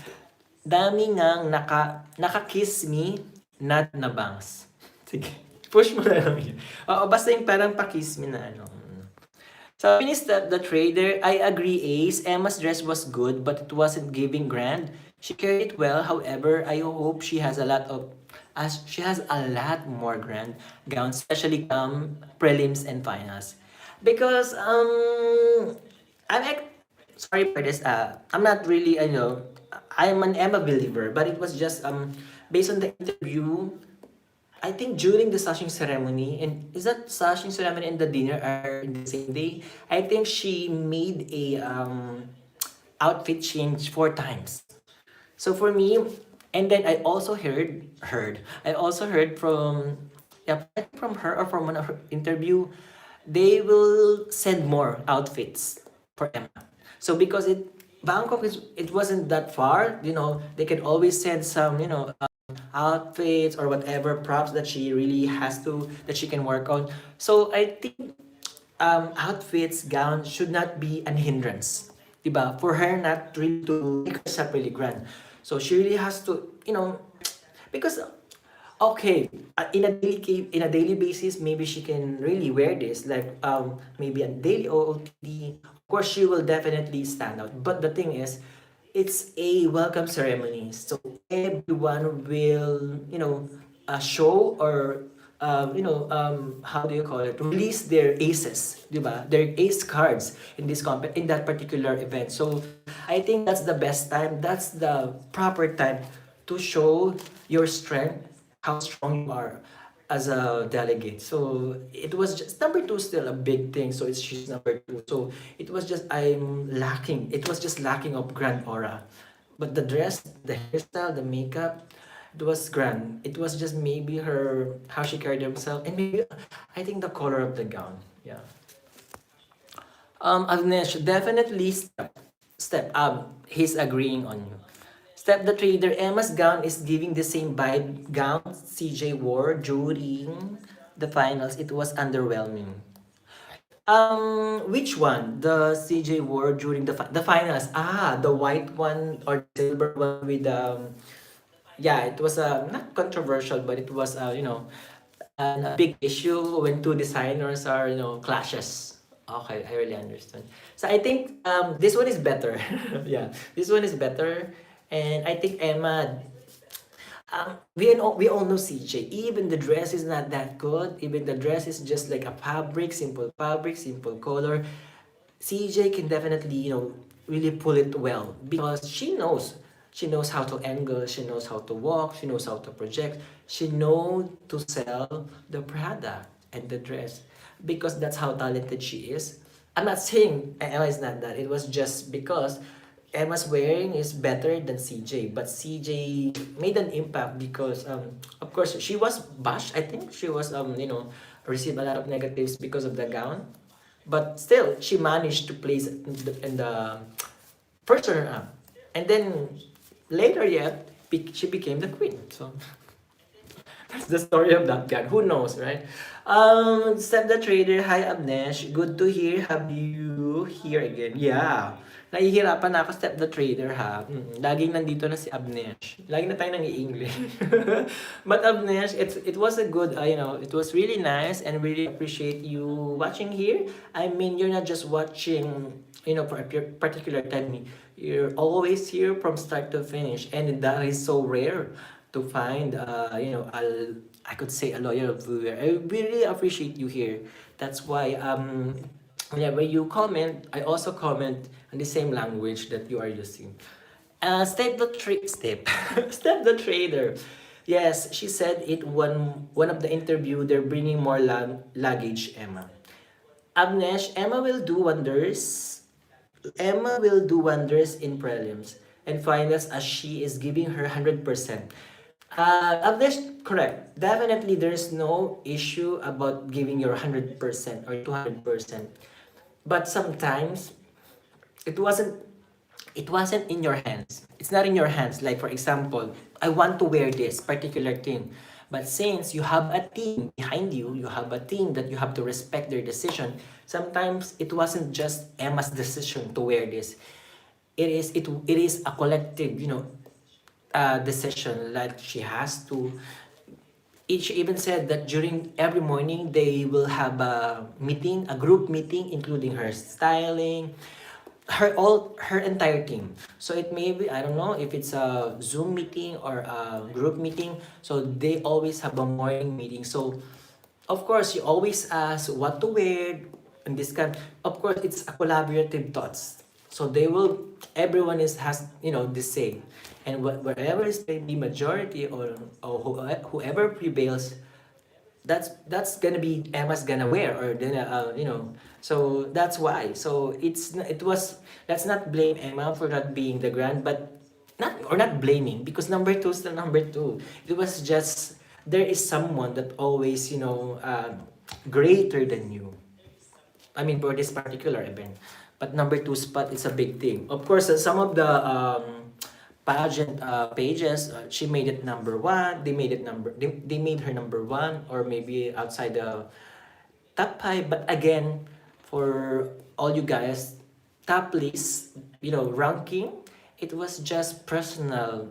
Dami ngang nakakiss me, not nabangs. Sige, push mo na lang yun. Oo, basta yung parang pakiss me na ano. So, Minister, the trader, I agree, Ace. Emma's dress was good, but it wasn't giving grand. She carried it well. However, I hope she has a lot more grand gowns, especially prelims and finals. Because I'm sorry for this. I'm not really, I'm an Emma believer, but it was just based on the interview. I think during the sashing ceremony, and is that sashing ceremony and the dinner are in the same day? I think she made a outfit change 4 times. So for me, and then I also I also heard from, yeah, I think from her or from one of her interview, they will send more outfits for Emma. So because Bangkok it wasn't that far, they can always send some, outfits or whatever props that she really has to that she can work on. So I think outfits, gowns should not be an hindrance, diba? For her not really to make herself really grand. So she really has to, because okay, in a daily basis, maybe she can really wear this, like maybe a daily OOTD. Of course, she will definitely stand out. But the thing is, it's a welcome ceremony, so everyone will, show or how do you call it? Release their aces, diba? Their ace cards in in that particular event. So I think that's the best time. That's the proper time to show your strength, how strong you are as a delegate. So it was just number two, still a big thing. So she's number two. So it was just I'm lacking. It was just lacking of grand aura. But the dress, the hairstyle, the makeup, it was grand. It was just maybe her how she carried herself, and maybe I think the color of the gown. Yeah. Agnesh, definitely step. He's agreeing on you. Step the trader. Emma's gown is giving the same vibe gown CJ wore during the finals. It was underwhelming. Which one? The CJ wore during the finals. Ah, the white one or silver one with yeah, it was not controversial, but it was a big issue when two designers are clashes. Okay, I really understand. So I think this one is better. Yeah, this one is better, and I think Emma. We all know CJ. Even the dress is not that good. Even the dress is just like a fabric, simple color. CJ can definitely, really pull it well because she knows how to angle, she knows how to walk, she knows how to project, she knows to sell the product and the dress because that's how talented she is. I'm not saying Emma is not that. It was just because Emma's wearing is better than CJ, but CJ made an impact because of course she was bashed. I think she was received a lot of negatives because of the gown, but still she managed to place in the first runner up, and then later yet she became the queen. So that's the story of that guy. Who knows, right? Step the Trader, hi Abnesh. Good to hear. Have you here again? Yeah. Nahihirapan na ako, Step the Trader, ha. Laging nandito na si Abnesh. Lagi na tayo nang i-English. But Abnesh, it was a good, it was really nice and really appreciate you watching here. I mean, you're not just watching, for a particular time. You're always here from start to finish. And that is so rare to find I could say a loyal viewer. I really appreciate you here. That's why whenever you comment, I also comment in the same language that you are using. Step Step the Trader. Yes, she said it one of the interview. They're bringing more luggage, Emma. Agnesh, Emma will do wonders in prelims and finals as she is giving her 100%. Agnesh, correct. Definitely, there's no issue about giving your 100% or 200%. But sometimes it wasn't it wasn't in your hands. It's not in your hands. Like for example, I want to wear this particular thing. But since you have a team behind you, you have a team that you have to respect their decision. Sometimes it wasn't just Emma's decision to wear this. It is a collective, decision. Like she has to. She even said that during every morning they will have a meeting, a group meeting, including her styling, her entire team. So it may be, I don't know if it's a Zoom meeting or a group meeting. So they always have a morning meeting. So of course you always ask what to wear and this kind. Of course it's a collaborative thoughts. So they will everyone is has the same. And whatever is the majority or whoever prevails, that's gonna be Emma's gonna wear or then so that's why so it was let's not blame Emma for not being the grand, but not blaming because number two is the number two. It was just there is someone that always greater than you. I mean, for this particular event. But number two spot is a big thing. Of course, some of the pageant pages, she made it number one. They made her number one, or maybe outside the top five. But again, for all you guys, top list, ranking, it was just personal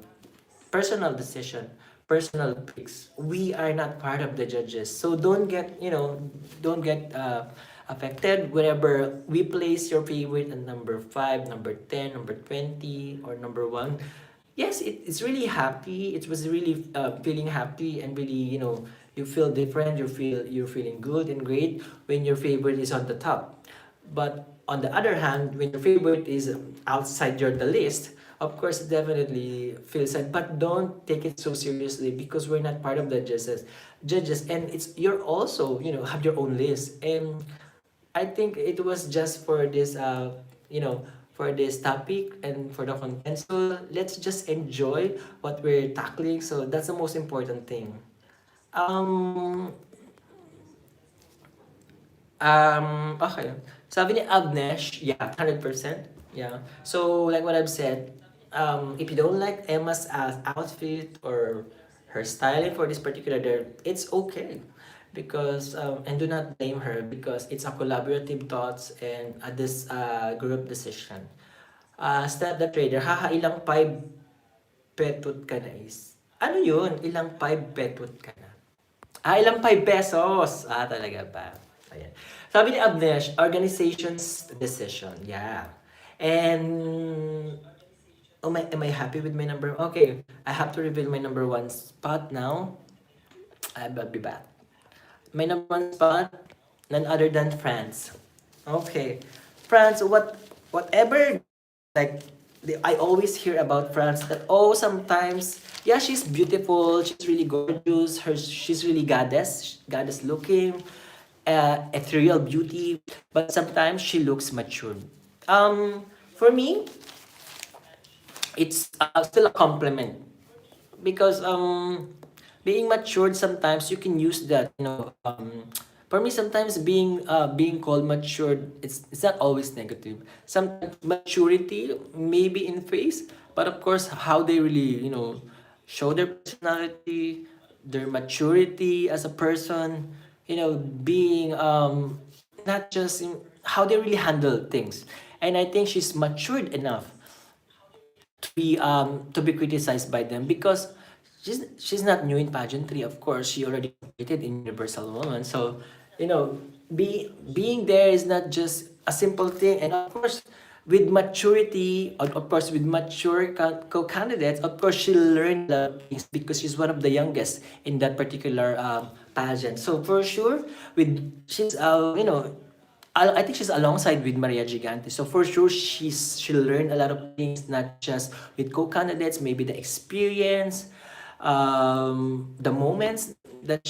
decision, personal picks. We are not part of the judges. So don't get affected whenever we place your favorite at number 5, number 10, number 20, or number 1. Yes, it's really happy. It was really feeling happy and really, you feel different. You're feeling good and great when your favorite is on the top. But on the other hand, when your favorite is outside the list, of course, it definitely feels sad. But don't take it so seriously because we're not part of the judges, and you're also have your own list. And I think it was just for this for this topic and for the content. So let's just enjoy what we're tackling. So that's the most important thing. Um, okay. Sabi ni Agnesh, yeah, 100%. Yeah. So, like what I've said, if you don't like Emma's outfit or her styling for this particular day, it's okay. because and do not blame her because it's a collaborative thoughts and this group decision. Step the trader, haha, ilang 5 petut ka na is. Ano yun? Ilang 5 petut ka na? Ilang 5 pesos? Talaga ba? Ayan. Sabi ni Abnesh, organization's decision. Yeah. And am I happy with my number? Okay, I have to reveal my number one spot now. I'll be back. My number one spot, none other than France. Okay, France. Whatever like I always hear about France that sometimes yeah she's beautiful, she's really gorgeous, she's really goddess looking, ethereal beauty, but sometimes she looks mature. For me, it's still a compliment because being matured sometimes you can use that for me sometimes being called matured it's not always negative. Sometimes maturity maybe in face, but of course how they really show their personality, their maturity as a person, being not just in how they really handle things. And I think she's matured enough to be criticized by them because she's not new in pageantry. Of course, she already competed in Universal Woman. So, being there is not just a simple thing. And of course, with maturity, of course, with mature co-candidates, of course, she'll learn the things because she's one of the youngest in that particular pageant. So for sure, with she's I think she's alongside with Maria Gigante. So for sure, she'll learn a lot of things, not just with co-candidates, maybe the experience, the moments that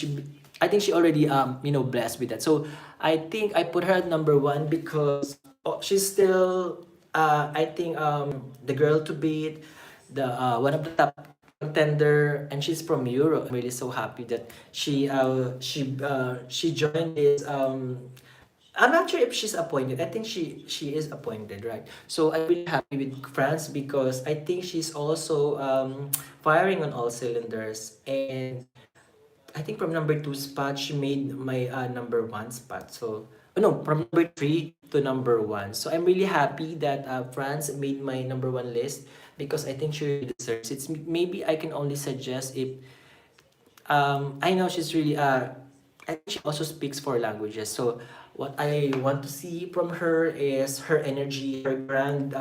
I think she already blessed with that. So I think I put her at number one because she's still I think the girl to beat, the one of the top contender, and she's from Europe. I'm really so happy that she joined this I'm not sure if she's appointed. I think she is appointed, right? So I'm really happy with France because I think she's also firing on all cylinders. And I think from number two spot she made my number one spot. So no, from number three to number one. So I'm really happy that France made my number one list because I think she really deserves it. Maybe I can only suggest if I know she's really I think she also speaks four languages. So what I want to see from her is her energy, her grand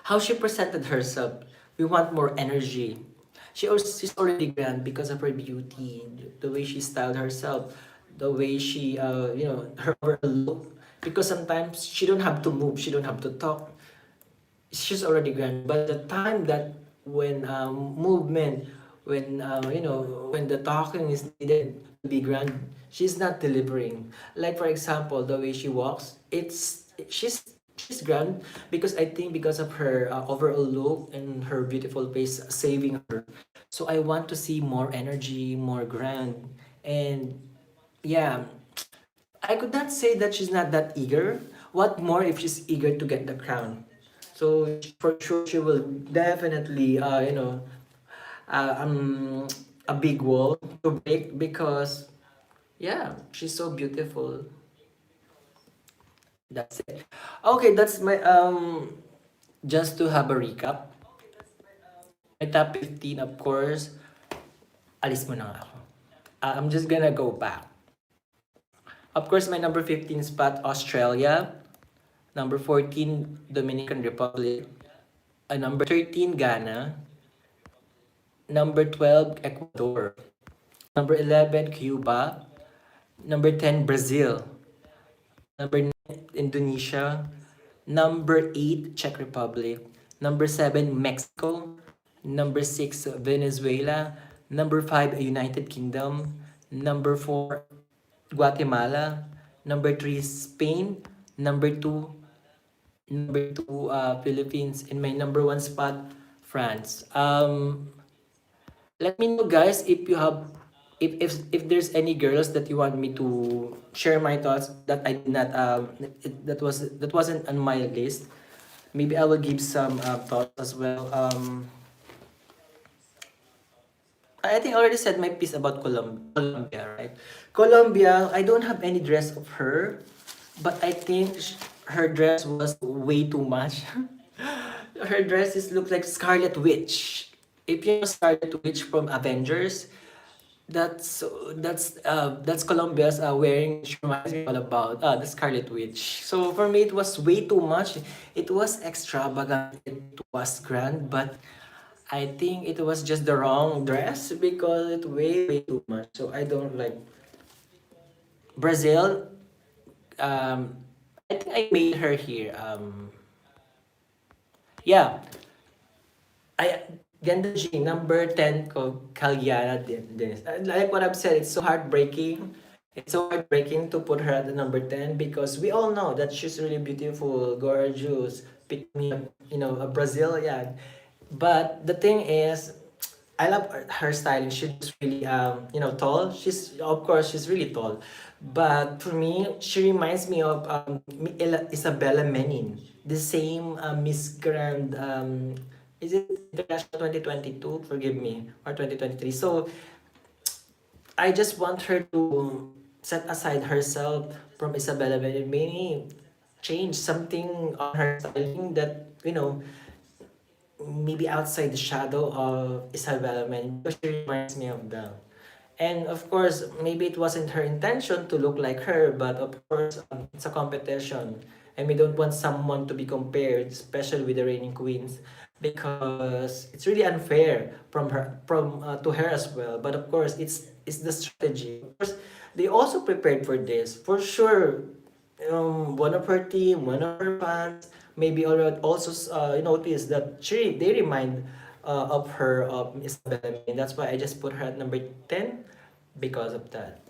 how she presented herself. We want more energy. She's already grand because of her beauty, the way she styled herself, the way she her overall look. Because sometimes she don't have to move, she don't have to talk, she's already grand. But the time that when movement, when when the talking is needed to be grand, she's not delivering. Like for example, the way she walks, she's grand because I think because of her overall look and her beautiful face saving her. So I want to see more energy, more grand, and yeah, I could not say that she's not that eager. What more if she's eager to get the crown? So for sure she will definitely a big wall to break because yeah, she's so beautiful. That's it. Okay, that's my just to have a recap. My top 15 of course, alis mo na nga ako. I'm just gonna go back. Of course, my number 15 spot, Australia. Number 14, Dominican Republic. Number 13, Ghana. Number 12, Ecuador. Number 11, Cuba. Number 10, Brazil. Number 9, Indonesia. Number 8, Czech Republic. Number 7, Mexico. Number 6, Venezuela. Number 5, United Kingdom. Number 4, Guatemala. Number 3, Spain. Number two, Philippines. In my number one spot, France. Let me know, guys, if you have, if there's any girls that you want me to share my thoughts that I did not, that wasn't on my list. Maybe I will give some thoughts as well. I think I already said my piece about Colombia, right? Colombia, I don't have any dress of her, but I think her dress was way too much. Her dress is look like Scarlet Witch. If you know Scarlet Witch from Avengers, that's Colombia's wearing, which reminds me all about the Scarlet Witch. So for me, it was way too much. It was extravagant. It was grand, but I think it was just the wrong dress because it way too much. So I don't like Brazil. Um, I think I made her here. Yeah, I Ganda G, number 10 ko, Kalyana Dennis. Like what I've said, it's so heartbreaking. It's so heartbreaking to put her at the number 10 because we all know that she's really beautiful, gorgeous, pick me up, a Brazilian. But the thing is, I love her styling. She's really, tall. Of course, she's really tall. But for me, she reminds me of Isabella Menin, the same Miss Grand, is it International 2022? Forgive me, or 2023. So I just want her to set aside herself from Isabella Menin. Maybe change something on her styling that, maybe outside the shadow of Isabella Man because she reminds me of them. And of course, maybe it wasn't her intention to look like her, but of course, it's a competition. And we don't want someone to be compared, especially with the reigning queens, because it's really unfair from to her as well. But of course, it's the strategy. Of course, they also prepared for this. For sure, one of her team, one of her fans, maybe already also noticed that they remind of her of Isabella. And that's why I just put her at number 10 because of that.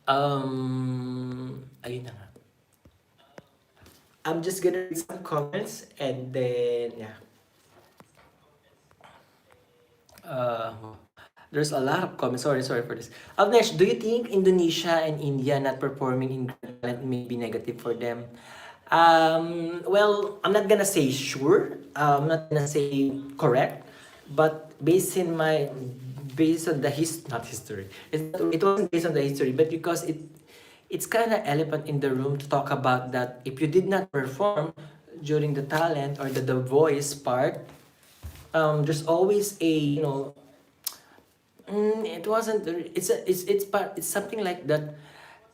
Ayun na nga. I'm just gonna read some comments and then yeah. Uh, there's a lot of comments. Sorry for this. Up next, do you think Indonesia and India not performing in Grand Talent may be negative for them? Well, I'm not gonna say sure. I'm not gonna say correct, but based on the not history. It wasn't based on the history, but because it's kind of elephant in the room to talk about that. If you did not perform during the talent or the voice part, there's always a it wasn't. It's something like that.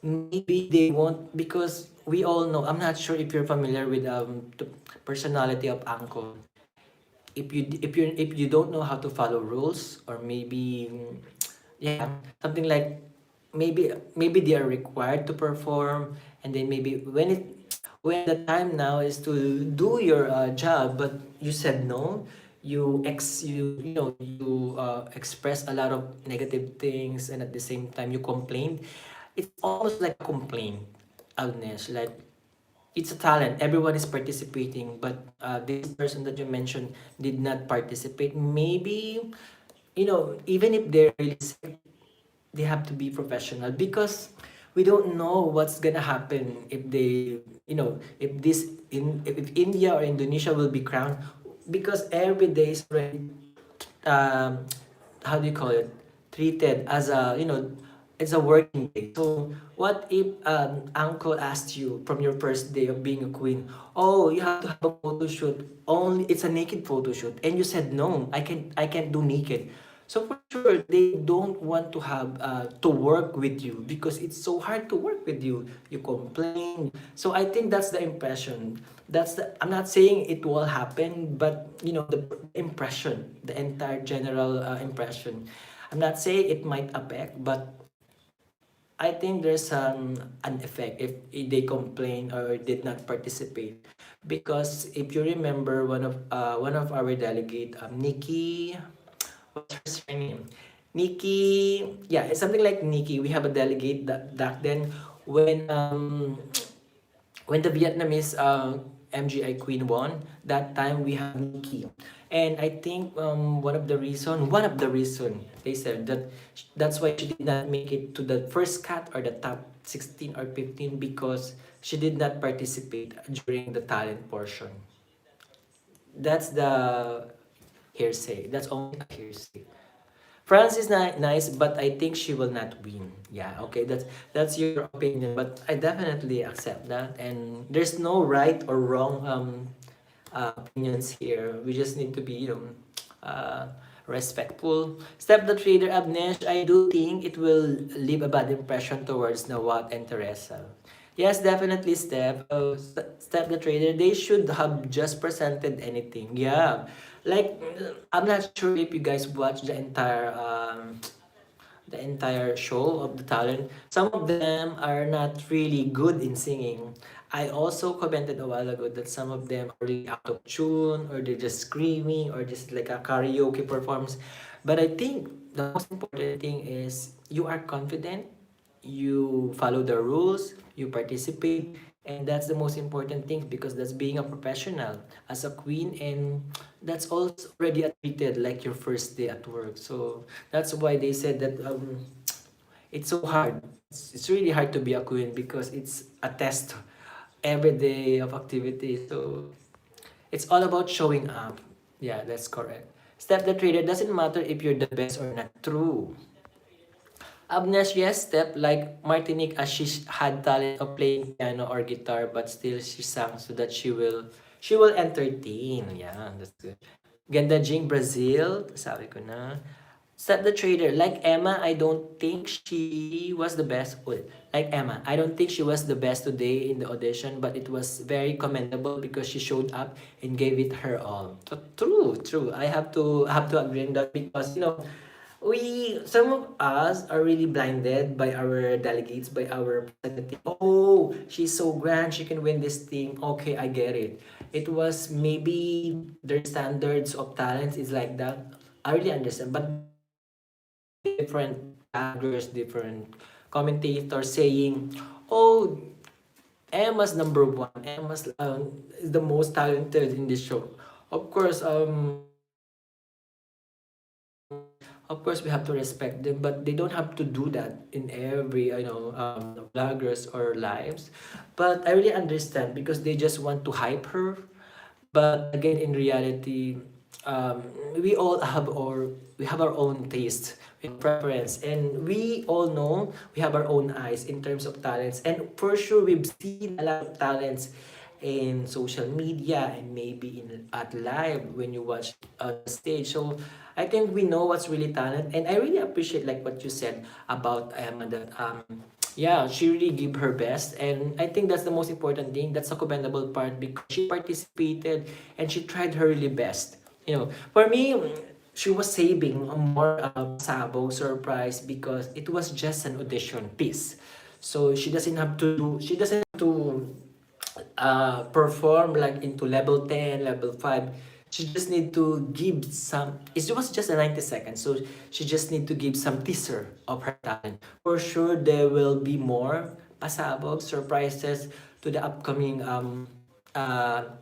Maybe they won't because we all know. I'm not sure if you're familiar with the personality of Angko. If you don't know how to follow rules or maybe yeah, something like maybe they are required to perform, and then maybe when the time now is to do your job, but you said no, you express a lot of negative things, and at the same time you complained. It's almost like a complaint, Agnes. Like it's a talent. Everyone is participating, but this person that you mentioned did not participate. Maybe even if they're really sick, they have to be professional because we don't know what's gonna happen if they if India or Indonesia will be crowned because every day is already um, how do you call it, treated as a it's a working day. So what if uncle asked you from your first day of being a queen, oh, you have to have a photo shoot, only it's a naked photo shoot, and you said no, I can't do naked. So for sure they don't want to have to work with you because it's so hard to work with you. You complain. So I think that's the impression. I'm not saying it will happen, but the impression, the entire general impression. I'm not saying it might affect, but I think there's an effect if they complain or did not participate. Because if you remember one of our delegate, Nikki, what's her surname? Nikki, yeah, it's something like Nikki. We have a delegate that back then when when the Vietnamese MGI Queen won, that time we have Nikki. And I think one of the reason they said that's why she did not make it to the first cut or the top 16 or 15 because she did not participate during the talent portion. That's the hearsay. That's only a hearsay. France is not nice, but I think she will not win. Yeah, okay, that's your opinion, but I definitely accept that. And there's no right or wrong opinions here. We just need to be, respectful. Step the trader Abnesh, I do think it will leave a bad impression towards Nawat and Teresa. Yes, definitely, Step. Step the trader. They should have just presented anything. Yeah, like I'm not sure if you guys watched the entire show of the talent. Some of them are not really good in singing. I also commented a while ago that some of them are really out of tune, or they're just screaming, or just like a karaoke performance. But I think the most important thing is you are confident, you follow the rules, you participate, and that's the most important thing because that's being a professional as a queen, and that's also already treated like your first day at work. So that's why they said that it's so hard. It's really hard to be a queen because it's a test every day of activity. So it's all about showing up. Yeah, that's correct. Step the trader doesn't matter if you're the best or not. True. Abnesh, yes, step like Martinique, as she had talent of playing piano or guitar, but still she sang so that she will entertain. Yeah, that's good. Ganda Jing, Brazil, sabi ko na. Step the trader, like Emma, I don't think she was the best. Ulit. Like Emma, I don't think she was the best today in the audition, but it was very commendable because she showed up and gave it her all. True, true. I have to agree on that because we some of us are really blinded by our delegates, by our representative. Oh, she's so grand, she can win this thing. Okay, I get it. It was maybe their standards of talents is like that. I really understand, but different bloggers, different commentators saying, "Oh, Emma's number one. Emma's is the most talented in this show." Of course, we have to respect them, but they don't have to do that in every vloggers or lives. But I really understand because they just want to hype her. But again, in reality, um, we have our own taste, we have preference, and we all know we have our own eyes in terms of talents. And for sure, we've seen a lot of talents in social media and maybe in at live when you watch on stage. So I think we know what's really talent, and I really appreciate like what you said about Emma that yeah, she really gave her best, and I think that's the most important thing. That's a commendable part because she participated and she tried her really best. For me, she was saving a more sabo surprise because it was just an audition piece. So she doesn't have to perform like into level 10, level 5. She just need to give some, it was just a 90 seconds, so she just need to give some teaser of her talent. For sure, there will be more pasabog surprises to the upcoming uh,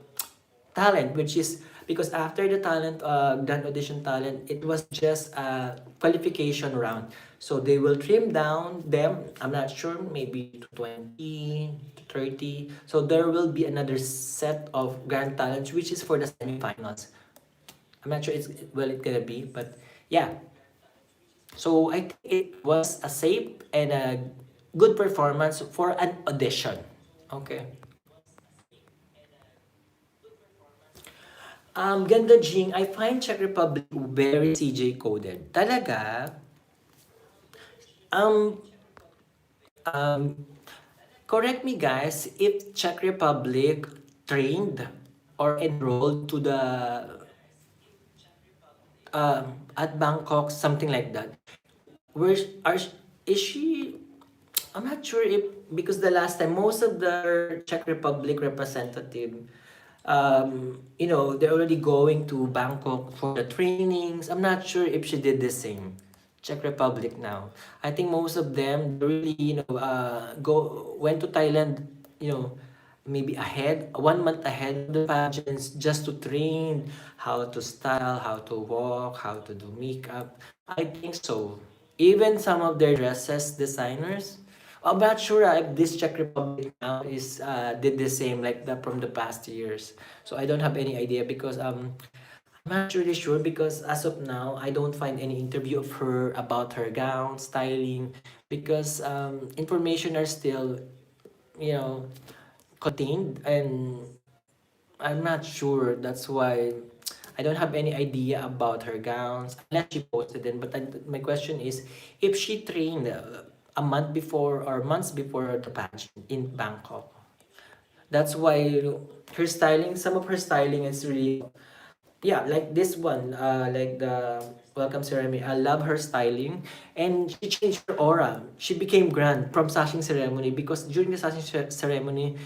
talent, which is because after the talent grand audition talent, it was just a qualification round, so they will trim down them. I'm not sure, maybe to 20 to 30, so there will be another set of grand talents which is for the semifinals. I'm not sure it's gonna be, but yeah. So I think it was a safe and a good performance for an audition. Okay. Ganda Jing, I find Czech Republic very CJ coded. Talaga? Um, um, Correct me guys, if Czech Republic trained or enrolled to the at Bangkok, something like that. Where are is she? I'm not sure if because the last time most of the Czech Republic representative, they're already going to Bangkok for the trainings. I'm not sure if she did the same. Czech Republic now. I think most of them really, go went to Thailand, maybe ahead, 1 month ahead of the pageants just to train how to style, how to walk, how to do makeup. I think so. Even some of their dresses designers, I'm not sure if this Czech Republic now is did the same like the from the past years. So I don't have any idea because I'm not really sure because as of now, I don't find any interview of her about her gown, styling, because information are still, you know, contained, and I'm not sure. That's why I don't have any idea about her gowns unless she posted them. But my question is, if she trained a month before or months before the pageant in Bangkok, that's why her styling, some of her styling is really, yeah, like this one, like the welcome ceremony. I love her styling, and she changed her aura. She became grand from sashing ceremony because during the sashing ceremony,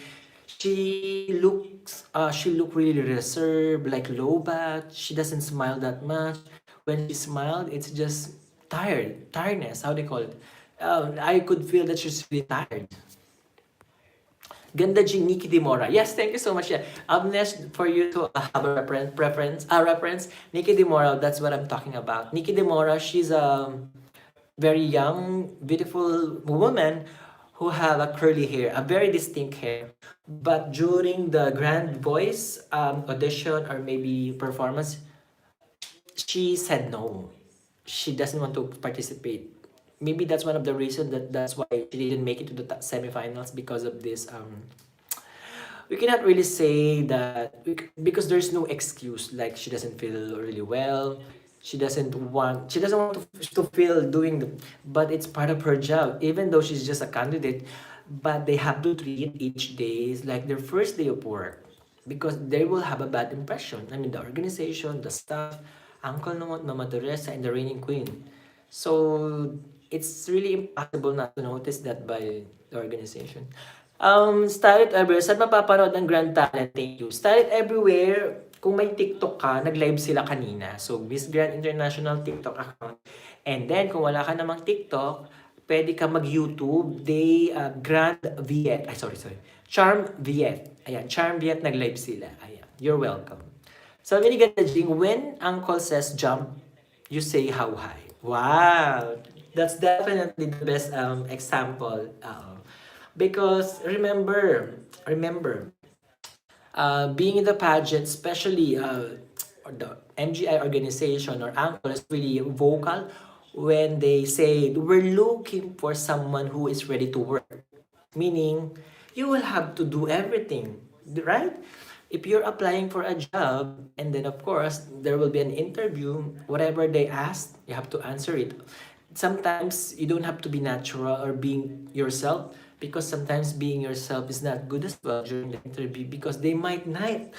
she looked really reserved, like low bat. She doesn't smile that much. When she smiled, it's just tiredness. How they call it? I could feel that she's really tired. Ganda G, Nikki Dimora. Yes, thank you so much. Yeah. Up next, for you to have a reference, Nikki Dimora, that's what I'm talking about. Nikki Dimora, she's a very young, beautiful woman who have a curly hair, a very distinct hair. But during the Grand Voice audition or maybe performance, she said no. She doesn't want to participate. Maybe that's one of the reasons that's why she didn't make it to the semifinals because of this we cannot really say that because there's no excuse like she doesn't feel really well, she doesn't want to feel doing the, but it's part of her job even though she's just a candidate, but they have to treat each day like their first day of work because they will have a bad impression. I mean, the organization, the staff, Uncle Mama Teresa, and the reigning queen. So it's really impossible not to notice that by the organization. Start It Everywhere. Saan mapapanood ang Grand Talent? Thank you. Start It Everywhere. Kung may TikTok ka, nag-live sila kanina. So, Miss Grand International TikTok account. And then, kung wala ka namang TikTok, pwede ka mag-YouTube. Grand Viet. Ay, sorry. Charm Viet. Ayan, Charm Viet nag-live sila. Ayan, you're welcome. So, ini ganda Jing, when Uncle says jump, you say how high. Wow! That's definitely the best example. Because remember, being in the pageant, especially the MGI organization or Uncle is really vocal when they say we're looking for someone who is ready to work. Meaning, you will have to do everything, right? If you're applying for a job, and then of course, there will be an interview, whatever they ask, you have to answer it. Sometimes you don't have to be natural or being yourself because sometimes being yourself is not good as well during the interview because they might not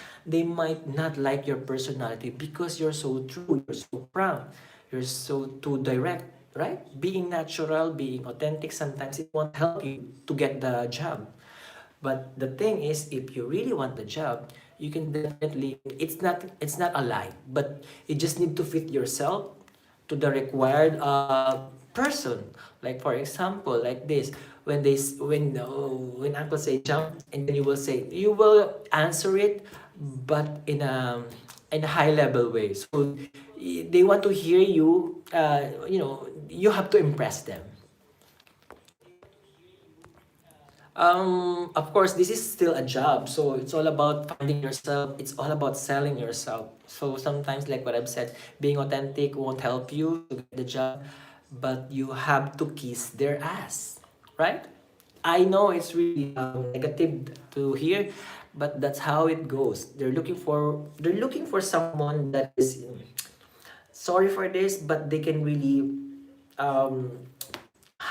like your personality because you're so true, you're so proud, you're so too direct, right? Being natural, being authentic, sometimes it won't help you to get the job. But the thing is, if you really want the job, you can definitely. It's not a lie, but you just need to fit yourself to the required person. Like for example, like this, when uncle say jump, and then you will answer it, but in a high level way. So they want to hear you. You have to impress them. Of course, this is still a job, so it's all about finding yourself. It's all about selling yourself. So sometimes, like what I've said, being authentic won't help you to get the job, but you have to kiss their ass, right? I know it's really negative to hear, but that's how it goes. They're looking for someone that is sorry for this, but they can really um,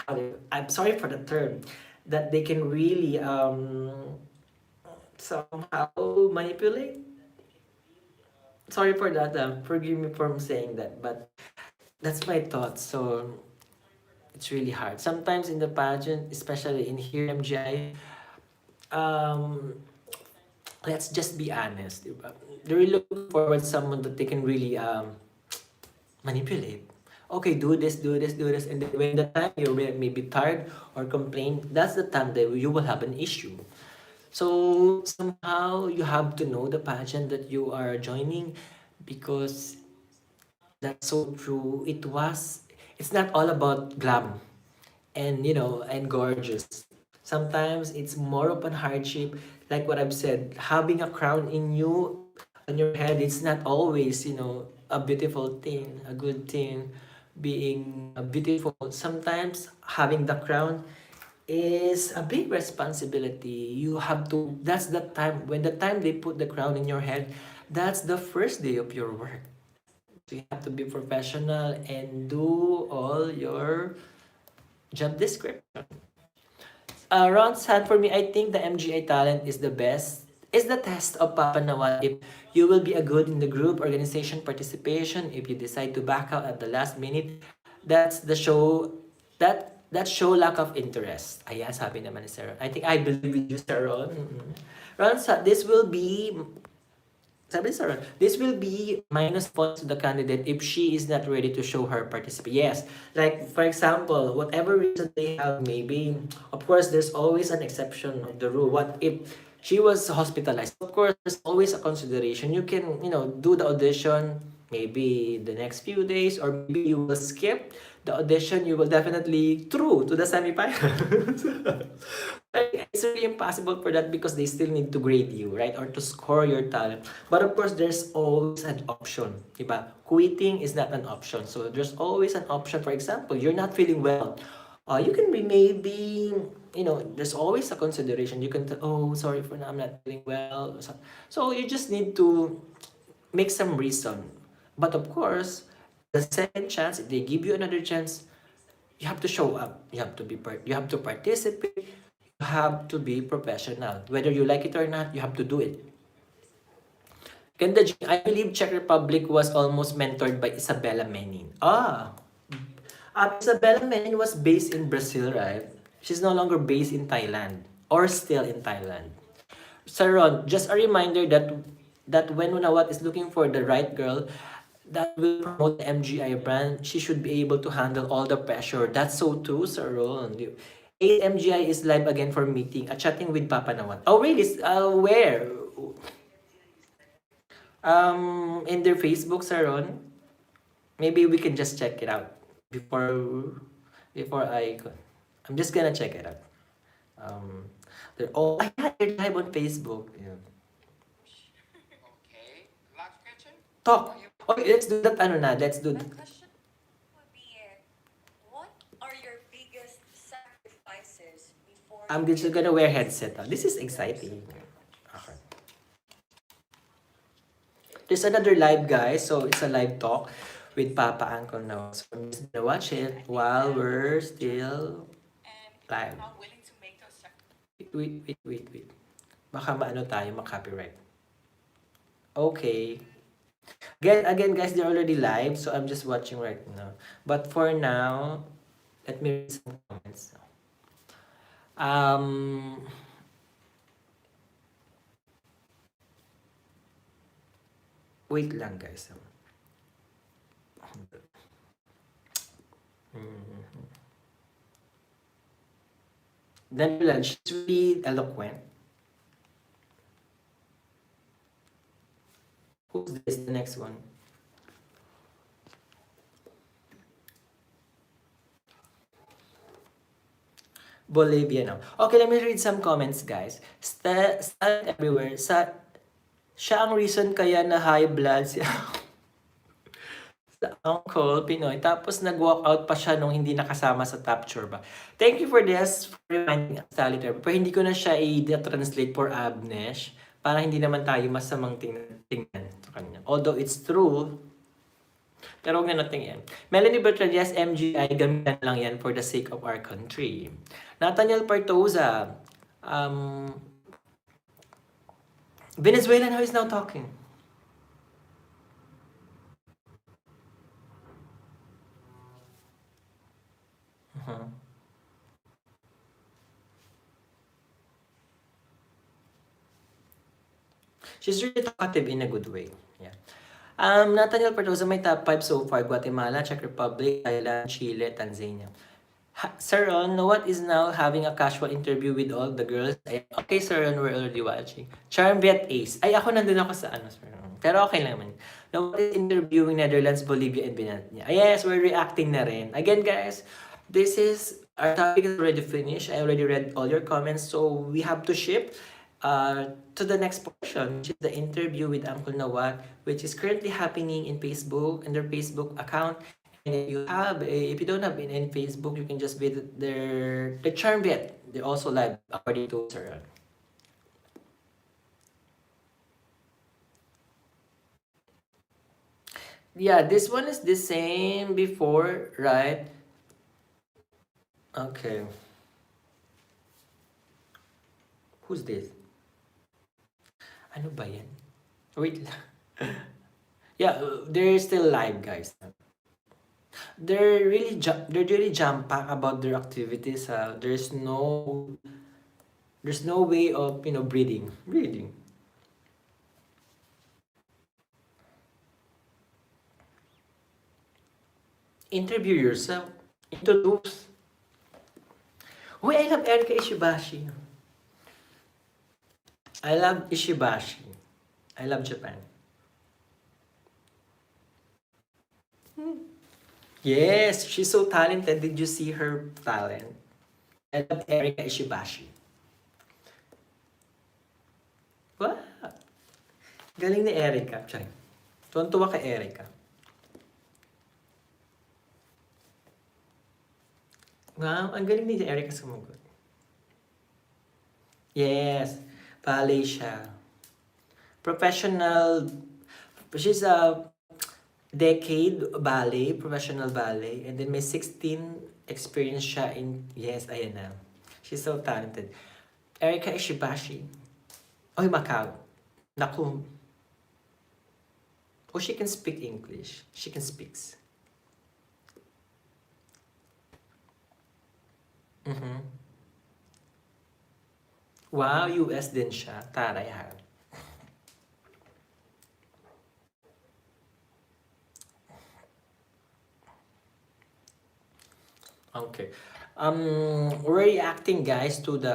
I'm sorry for the term, that they can really somehow manipulate. Sorry for that. Forgive me for saying that, but that's my thoughts. So it's really hard. Sometimes in the pageant, especially in here MGI, um, let's just be honest. Diba? They're really looking forward to someone that they can really manipulate. Okay, do this, and then when the time you're maybe tired or complain, that's the time that you will have an issue. So somehow you have to know the pageant that you are joining because that's so true. It's not all about glam and gorgeous. Sometimes it's more of a hardship, like what I've said, having a crown in you on your head, it's not always, a beautiful thing, a good thing, being beautiful. Sometimes having the crown is a big responsibility. You have to, that's the time, when the time they put the crown in your head, that's the first day of your work. So you have to be professional and do all your job description. Round sad for me, I think the MGI talent is the best. Is the test of Papa Nawat if you will be a good in the group organization participation. If you decide to back out at the last minute, that's the show. That show lack of interest. Ayan, sabi naman ni Sarah. I believe with you, Sarah. Round sad, this will be sabi ni Sarah, this will be minus points to the candidate if she is not ready to show her participation. Yes, like for example, whatever reason they have, maybe, of course, there's always an exception of the rule. What if she was hospitalized? Of course, there's always a consideration. You can, do the audition maybe the next few days, or maybe you will skip the audition. You will definitely through to the semifinals. It's really impossible for that because they still need to grade you, right? Or to score your talent. But of course, there's always an option. Diba? Quitting is not an option. So there's always an option. For example, you're not feeling well. You can be maybe, there's always a consideration. You can tell, oh, sorry for now, I'm not feeling well. So you just need to make some reason. But of course, the second chance, if they give you another chance, you have to show up. You have to you have to participate. You have to be professional. Whether you like it or not, you have to do it. Ganda, I believe Czech Republic was almost mentored by Isabella Menin. Isabella Menin was based in Brazil, right? She's no longer based in Thailand or still in Thailand. Saron, just a reminder that when Unawat is looking for the right girl that will promote the MGI brand, she should be able to handle all the pressure. That's so true, Saron. 8 MGI is live again for meeting, chatting with Papa Nawat. Oh, really? Where? In their Facebook, Saron? Maybe we can just check it out before I'm just gonna check it out. They're all they're live on Facebook. Yeah. Okay. Last question. Talk. Okay, let's do that. Ano na? Let's do My that. question would be, what are your biggest sacrifices before I'm you just get gonna to wear this headset. This is exciting. position? Okay. There's another live, guys. So it's a live talk with Papa Uncle now. So I'm just gonna watch it while we're still And if live. you're not willing to make those sacrifices. Wait. Baka maano tayo, copyright. Okay. Again, guys, they're already live, so I'm just watching right now. But for now, let me read some comments. Um, wait lang, guys. Then she's really eloquent. Who's this? The next one. Bolivia now. Okay, let me read some comments, guys. Stalin everywhere. Siya ang reason kaya na high blood si sa Uncle Pinoy. Tapos nag-walk out pa siya nung hindi nakasama sa top tour ba. Thank you for this, for reminding us, Stalin. Pero hindi ko na siya i-translate for Abnesh para hindi naman tayo masamang tingnan sa kanya. Although it's true, pero huwag na natin yan. Melanie Bertrand, yes, MGI, gamitan lang yan for the sake of our country. Nathaniel Partoza, Venezuelan, how is now talking? She's really talkative in a good way. Yeah. Nathaniel Partosa, my top 5 so far: Guatemala, Czech Republic, Thailand, Chile, Tanzania. Sir Ron, what is now having a casual interview with all the girls? Okay, Sir Ron, we're already watching. Charm Viet Ace. Ay, ako nandun ako sa ano, Sir Ron. Pero okay lang naman. Now, what is interviewing Netherlands, Bolivia, and Vietnam? Yes, we're reacting na rin. Again, guys, this is, our topic is already finished. I already read all your comments, so we have to ship. to the next portion, which is the interview with Uncle Nawat, which is currently happening in Facebook, in their Facebook account. And if you don't have in any Facebook, you can just visit their charm bit. They're also live according to Sir. Yeah, this one is the same before, right? Okay. Who's this? Ano ba yan? Wait lang. Yeah, they're still live, guys. They're really jam packed about their activities. There's no way of breathing. Breathing. Interview yourself. Introduce. Uy, I love Erika Ishibashi. I love Ishibashi. I love Japan. Yes, she's so talented. Did you see her talent? I love Erika Ishibashi. Wow! Galing ni Erika. Sorry. Tuwan-tuwa kay Erika. Wow, ang galing ni Erika sumagot. Yes, ballet siya. Professional. She's a decade ballet, professional ballet. And then may 16 experience siya in, yes, ayan na. She's so talented. Erika Ishibashi. Oy, Macau. Naku. Oh, she can speak English. She can speaks. Mhm. Wow, US din siya. Taray ha. Okay. We're reacting guys to the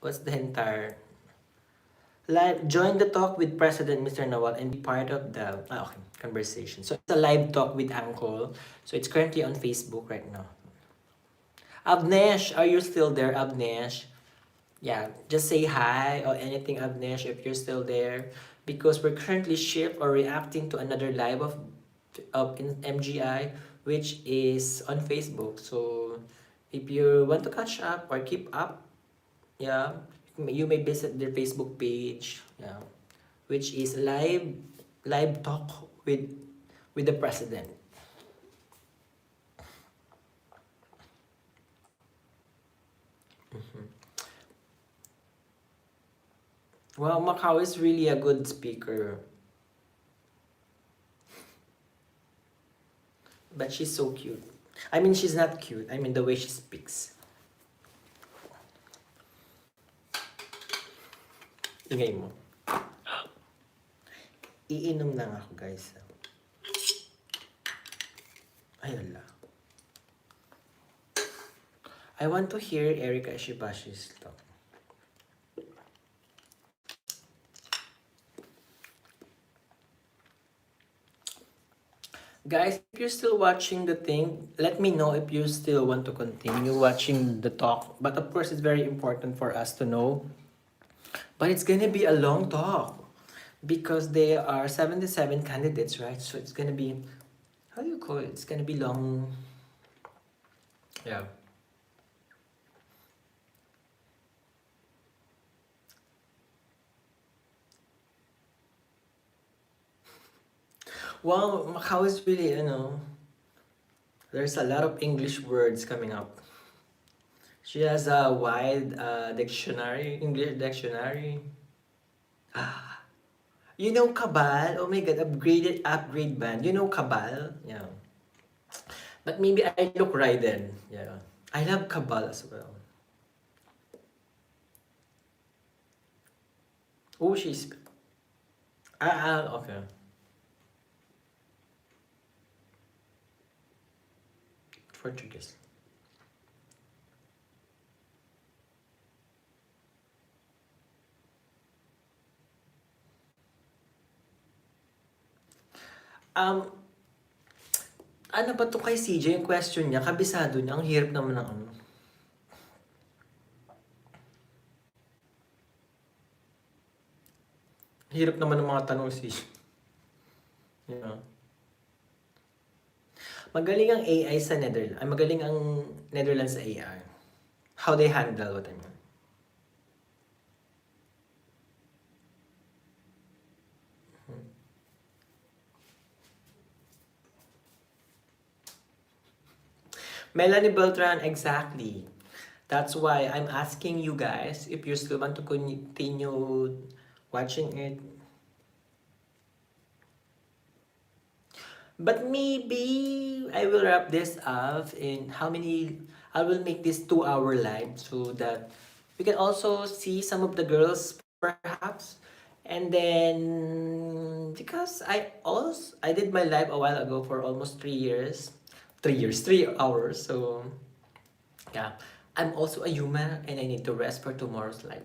what's the entire live join the talk with President Mr. Nawal and be part of the conversation. So it's a live talk with Uncle. So it's currently on Facebook right now. Abnesh, are you still there, Abnesh? Yeah, just say hi or anything, Abnesh, if you're still there, because we're currently shift or reacting to another live of in MGI, which is on Facebook. So if you want to catch up or keep up, yeah, you may visit their Facebook page, yeah, which is live talk with the president. Wow, Macau is really a good speaker. But she's so cute. I mean, she's not cute. I mean, the way she speaks. Ingay mo. Iinom lang ako, guys. Ay, ala. I want to hear Erika Ishibashi's talk. Guys, if you're still watching the thing, let me know if you still want to continue watching the talk. But of course, it's very important for us to know. But it's gonna be a long talk because there are 77 candidates, right? So it's gonna be, how do you call it? It's gonna be long. Yeah. Wow, Macau is really, there's a lot of English words coming up. She has a wide dictionary, English dictionary. You know Kabal? Oh my god, upgrade band. You know Kabal? Yeah. But maybe I look Raiden. Yeah. I love Kabal as well. Oh, she's... okay. Portuguese. Um, ano ba to kay CJ? Yung question niya, kabisado niya. Ang hirap naman ng ano. Hirap naman ng mga tanong sis. Yeah. Magaling ang AI sa Netherlands. Ay, magaling ang Netherlands sa AI. How they handle what I mean. Melanie Beltran, exactly. That's why I'm asking you guys if you still want to continue watching it. But maybe I will wrap this up in how many. I will make this 2-hour live so that we can also see some of the girls perhaps. And then because I did my live a while ago for almost 3 years. 3 years, 3 hours. So yeah. I'm also a human and I need to rest for tomorrow's live.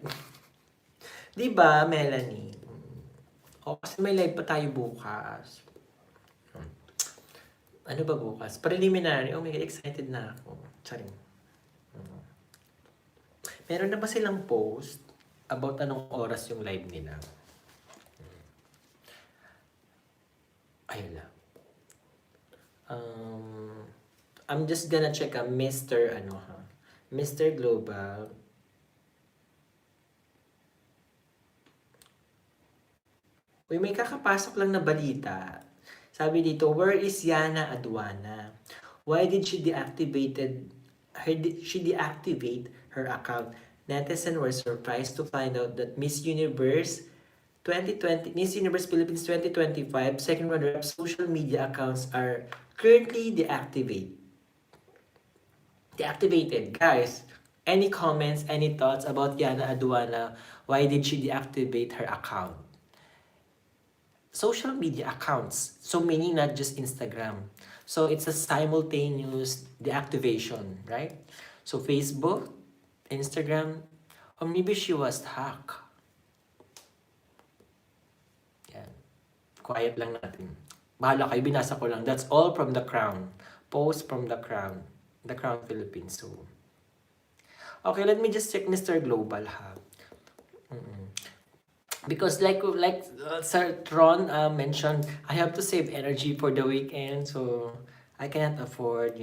Di ba, Melanie? O, kasi may live pa tayo bukas. Ano ba bukas? Preliminary. Oh my God, excited na ako. Charing. Meron na ba silang post about anong oras yung live nila? Ayun lang. I'm just gonna check Mr. Mr. Global. Uy, may kakapasok lang na balita. Sabi dito, where is Yana Aduana? Why did she deactivate her account? Netizens were surprised to find out that Miss Universe Philippines 2025 second runner-up social media accounts are currently deactivated. Guys, any comments, any thoughts about Yana Aduana? Why did she deactivate her account? Social media accounts. So meaning not just Instagram. So it's a simultaneous deactivation, right? So Facebook, Instagram, or maybe she was hacked. Yan. Quiet lang natin. Bahala kayo, binasa ko lang. That's all from The Crown. Post from The Crown. The Crown Philippines. So, okay, let me just check Mr. Global ha. Because like Sir Tron mentioned, I have to save energy for the weekend, so I cannot afford,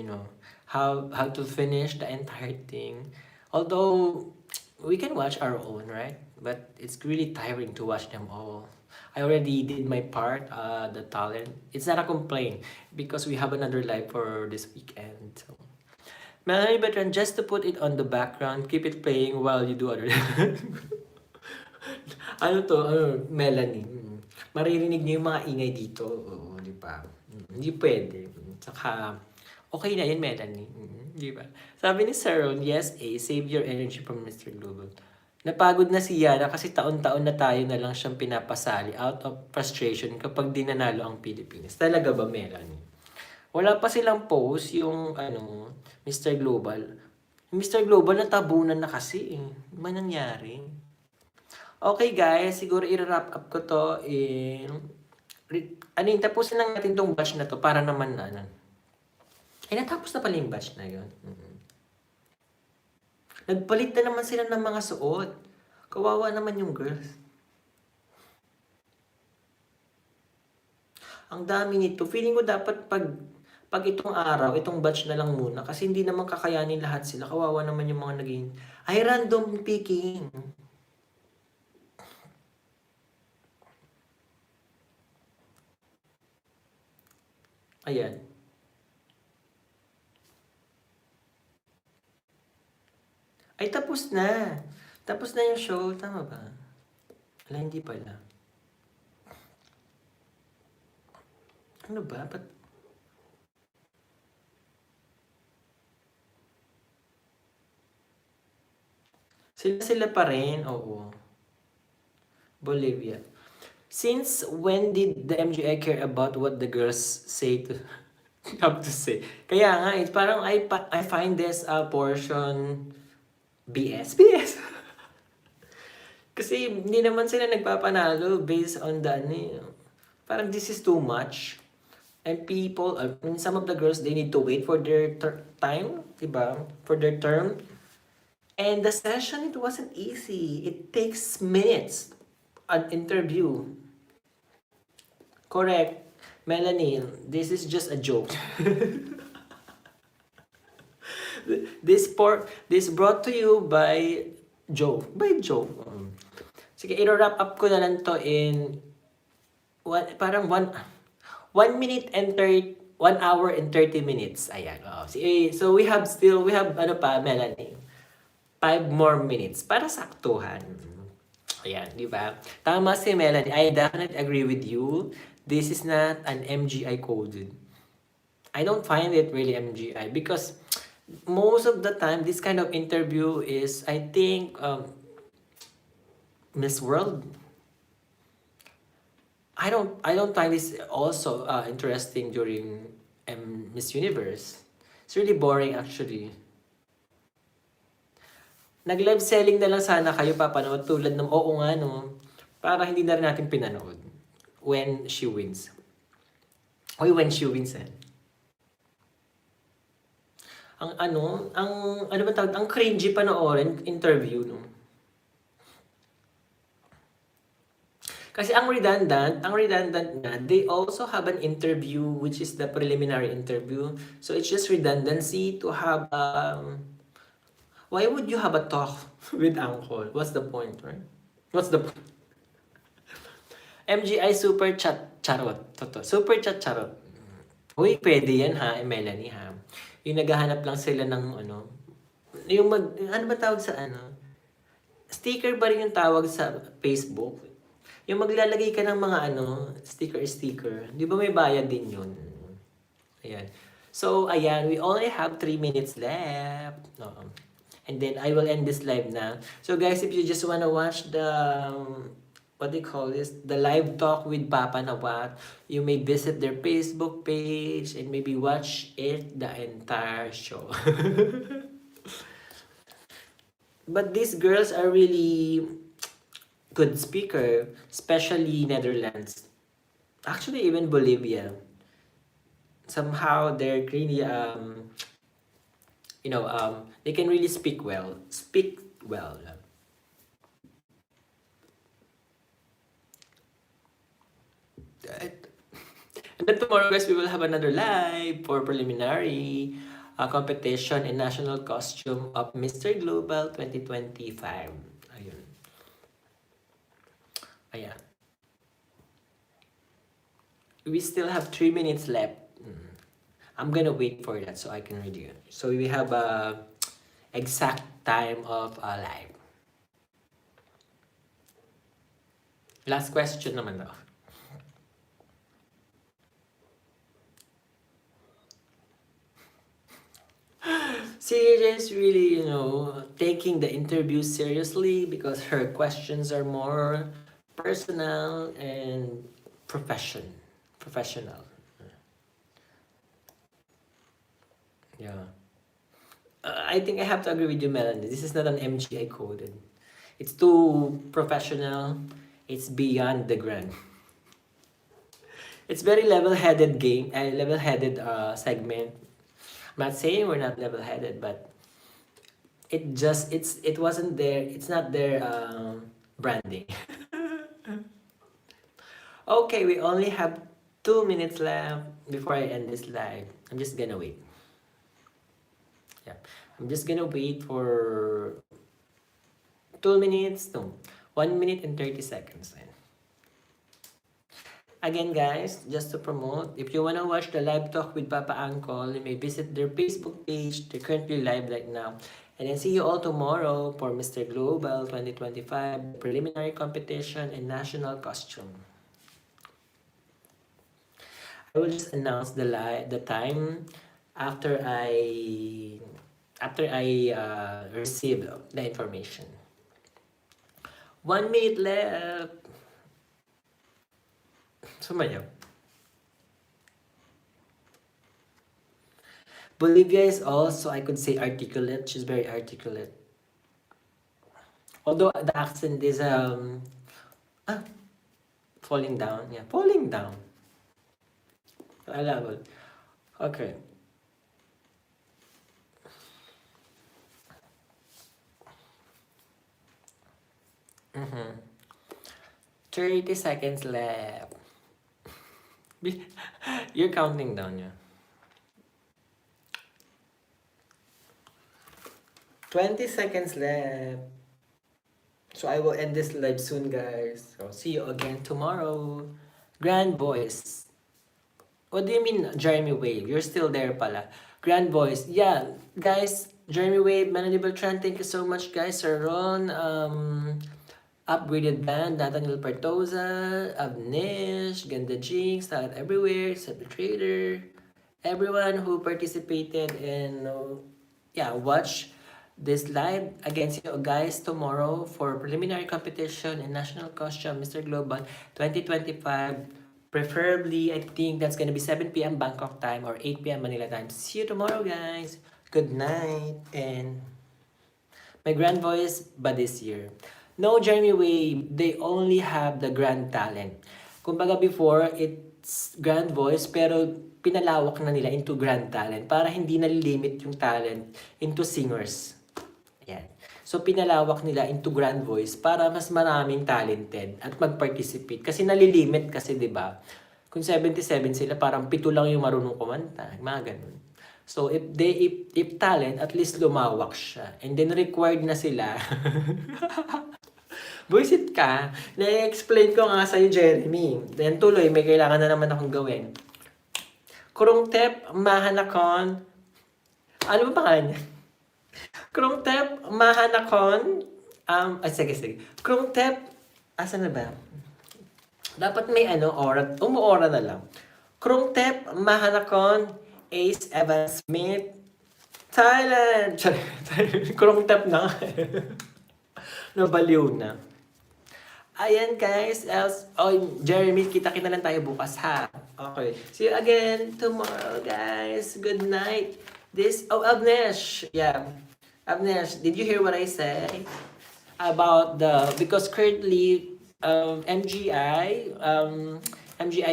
how to finish the entire thing. Although we can watch our own, right? But it's really tiring to watch them all. I already did my part, the talent. It's not a complaint because we have another live for this weekend. So. Melanie Bertrand, just to put it on the background, keep it playing while you do other. Melanie. Maririnig niyo yung mga ingay dito. Oo, di ba? Hindi pwede. Tsaka, okay na yun, Melanie. Di ba? Sabi ni Sir Ron, yes, save your energy from Mr. Global. Napagod na si Yana kasi taon-taon na tayo na lang siyang pinapasali out of frustration kapag di nanalo ang Pilipinas. Talaga ba, Melanie? Wala pa silang post yung, Mr. Global. Mr. Global, natabunan na kasi eh. Ano ba nangyari? Okay guys, siguro i-wrap up ko to tapusin lang natin tong batch na to para naman natapos na pala yung batch na yun. Nagpalit na naman sila ng mga suot. Kawawa naman yung girls. Ang dami nito. Feeling ko dapat pag itong araw, itong batch na lang muna kasi hindi naman kakayanin lahat sila. Kawawa naman yung mga naging random picking. Ayan. Ay, tapos na. Tapos na yung show. Tama ba? Wala, hindi pala. Ano ba? Sila pa rin, oo. Bolivia. Since when did the MGI care about what the girls say have to say? Kaya nga, it's parang I find this portion BS. Kasi hindi naman sila nagpapanalo based on the parang this is too much. And people, some of the girls, they need to wait for their time, diba? For their turn. And the session, it wasn't easy. It takes minutes. an interview. Correct. Melanie, this is just a joke. This brought to you by Joe. By Joe. Sige, i-wrap up ko na lang to in parang 1 minute and 1 hour and 30 minutes. Ayan. Oh. So we have ano pa, Melanie? 5 more minutes para saktuhan. Ayan, di ba? Tama si Melanie. I definitely agree with you. This is not an MGI coded. I don't find it really MGI because most of the time this kind of interview is, I think, Miss World. I don't find this also interesting during Miss Universe. It's really boring actually. Nag-live selling na lang sana kayo papanood tulad ng oo nga no, para hindi na rin natin pinanood when she wins. Oy, when she wins eh. Ang ano ba tawag, ang cringy panoorin interview no. Kasi ang redundant na, they also have an interview which is the preliminary interview. So it's just redundancy to have why would you have a talk with Uncle? What's the point, right? What's the point? MGI Super Chat Charot. Toto. Super Chat Charot. Uy, pwede yan ha, Melanie ha. Yung naghahanap lang sila ng yung ano ba tawag sa sticker ba rin yung tawag sa Facebook? Yung maglalagay ka ng mga sticker. Di ba may bayad din yun? Ayan. So, ayan, we only have 3 minutes left. And then, I will end this live na. So, guys, if you just wanna watch the, what do you call this? The live talk with Papa Nawat, you may visit their Facebook page and maybe watch it the entire show. But these girls are really good speaker, especially Netherlands. Actually, even Bolivia. Somehow they're really they can really speak well. And then tomorrow, guys, we will have another live for preliminary competition in national costume of Mr. Global 2025. Ayun. Ayan. We still have 3 minutes left. I'm gonna wait for that so I can read you. So we have a exact time of live. Last question naman daw. She's really, taking the interview seriously because her questions are more personal and professional. Yeah. I think I have to agree with you, Melanie. This is not an MGI coded. It's too professional. It's beyond the grand. It's very level-headed game, level-headed segment. I'm not saying we're not level-headed, but it wasn't there. It's not their branding. Okay, we only have 2 minutes left before I end this live. I'm just gonna wait. Yeah, I'm just gonna wait for 2 minutes. No, 1 minute and 30 seconds. Again, guys, just to promote, if you wanna watch the live talk with Papa Uncle, you may visit their Facebook page. They're currently live right now. And then see you all tomorrow for Mr. Global 2025 preliminary competition and national costume. I will just announce the time after I receive the information. 1 minute left. Sumayaw. Bolivia is also, I could say, articulate. She's very articulate. Although the accent is falling down. Yeah, falling down. Okay. 30 seconds left. You're counting down, yeah. 20 seconds left. So I will end this live soon, guys. So see you again tomorrow. Grand Voice. What do you mean, Jeremy Wave? You're still there pala. Grand Voice. Yeah, guys. Jeremy Wave, Manadible Trend, thank you so much, guys. Sir Ron, Upgraded Band, Nathaniel Partoza, Abnish, Ganda Jinx, Talent Everywhere, Separate Trader, everyone who participated and yeah, watch this live. Again, see you guys tomorrow for preliminary competition in National Costume Mr. Global 2025. Preferably, I think that's gonna be 7 p.m. Bangkok time or 8 p.m. Manila time. See you tomorrow, guys. Good night and my grand voice but this year. No, Jeremy Way, they only have the grand talent. Kumbaga before, it's grand voice pero pinalawak na nila into grand talent para hindi nalilimit yung talent into singers. Ayan. So pinalawak nila into grand voice para mas maraming talented at mag-participate. Kasi nalilimit kasi 'di ba? Kung 77 sila, parang 7 lang yung marunong kumanta, mga ganun. So if talent, at least lumawak siya. And then required na sila. Buisit ka. Na-explain ko nga sa'yo, Jeremy. Then tuloy, may kailangan na naman akong gawin. Kurungtep, mahanakon. Ano ba pangalan niya? Kurungtep, mahanakon. Sige. Kurungtep, asan na ba? Dapat may aura. Umuora na lang. Kurungtep, mahanakon. Ace Evans Smith. Thailand! Kurungtep na. Nabaliw na. Ayan guys. Jeremy, kita-kita lang tayo bukas ha. Okay. See you again tomorrow guys. Good night. Avnesh. Yeah. Avnesh, did you hear what I say? About because currently, MGI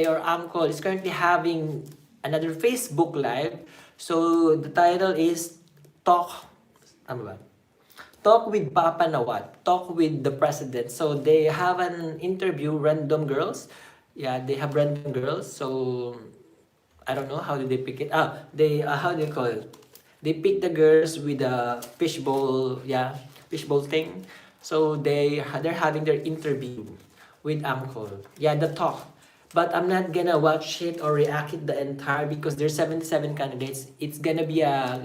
or Uncle is currently having another Facebook Live. So, the title is Talk with Papa Nawat. Talk with the President. So, they have an interview, random girls. Yeah, they have random girls. So, I don't know, how do they pick it? How do you call it? They pick the girls with a fishbowl thing. So, they're having their interview with Uncle. Yeah, the talk. But I'm not gonna watch it or react it the entire because there's 77 candidates. It's gonna be a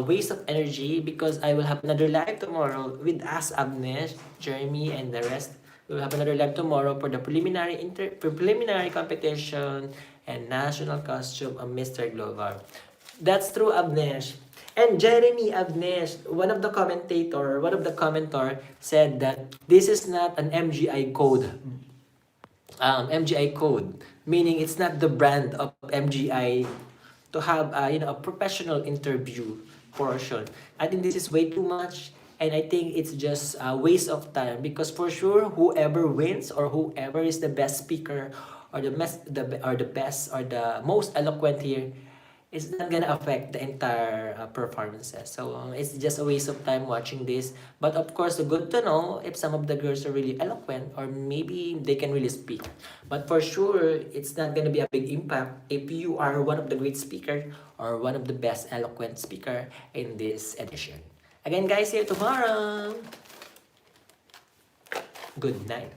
waste of energy because I will have another live tomorrow with us, Agnes, Jeremy, and the rest. We will have another live tomorrow for the preliminary competition and national costume of Mr. Global. That's true, Agnes. And Jeremy Agnes, one of the commenter said that this is not an MGI code. MGI code, meaning it's not the brand of MGI to have a professional interview portion. I think this is way too much, and I think it's just a waste of time because for sure whoever wins or whoever is the best speaker or the best or the most eloquent here is not gonna affect the entire performances. So it's just a waste of time watching this. But of course, good to know if some of the girls are really eloquent or maybe they can really speak. But for sure, it's not gonna be a big impact if you are one of the great speakers or one of the best eloquent speaker in this edition. Again, guys, see you tomorrow. Good night.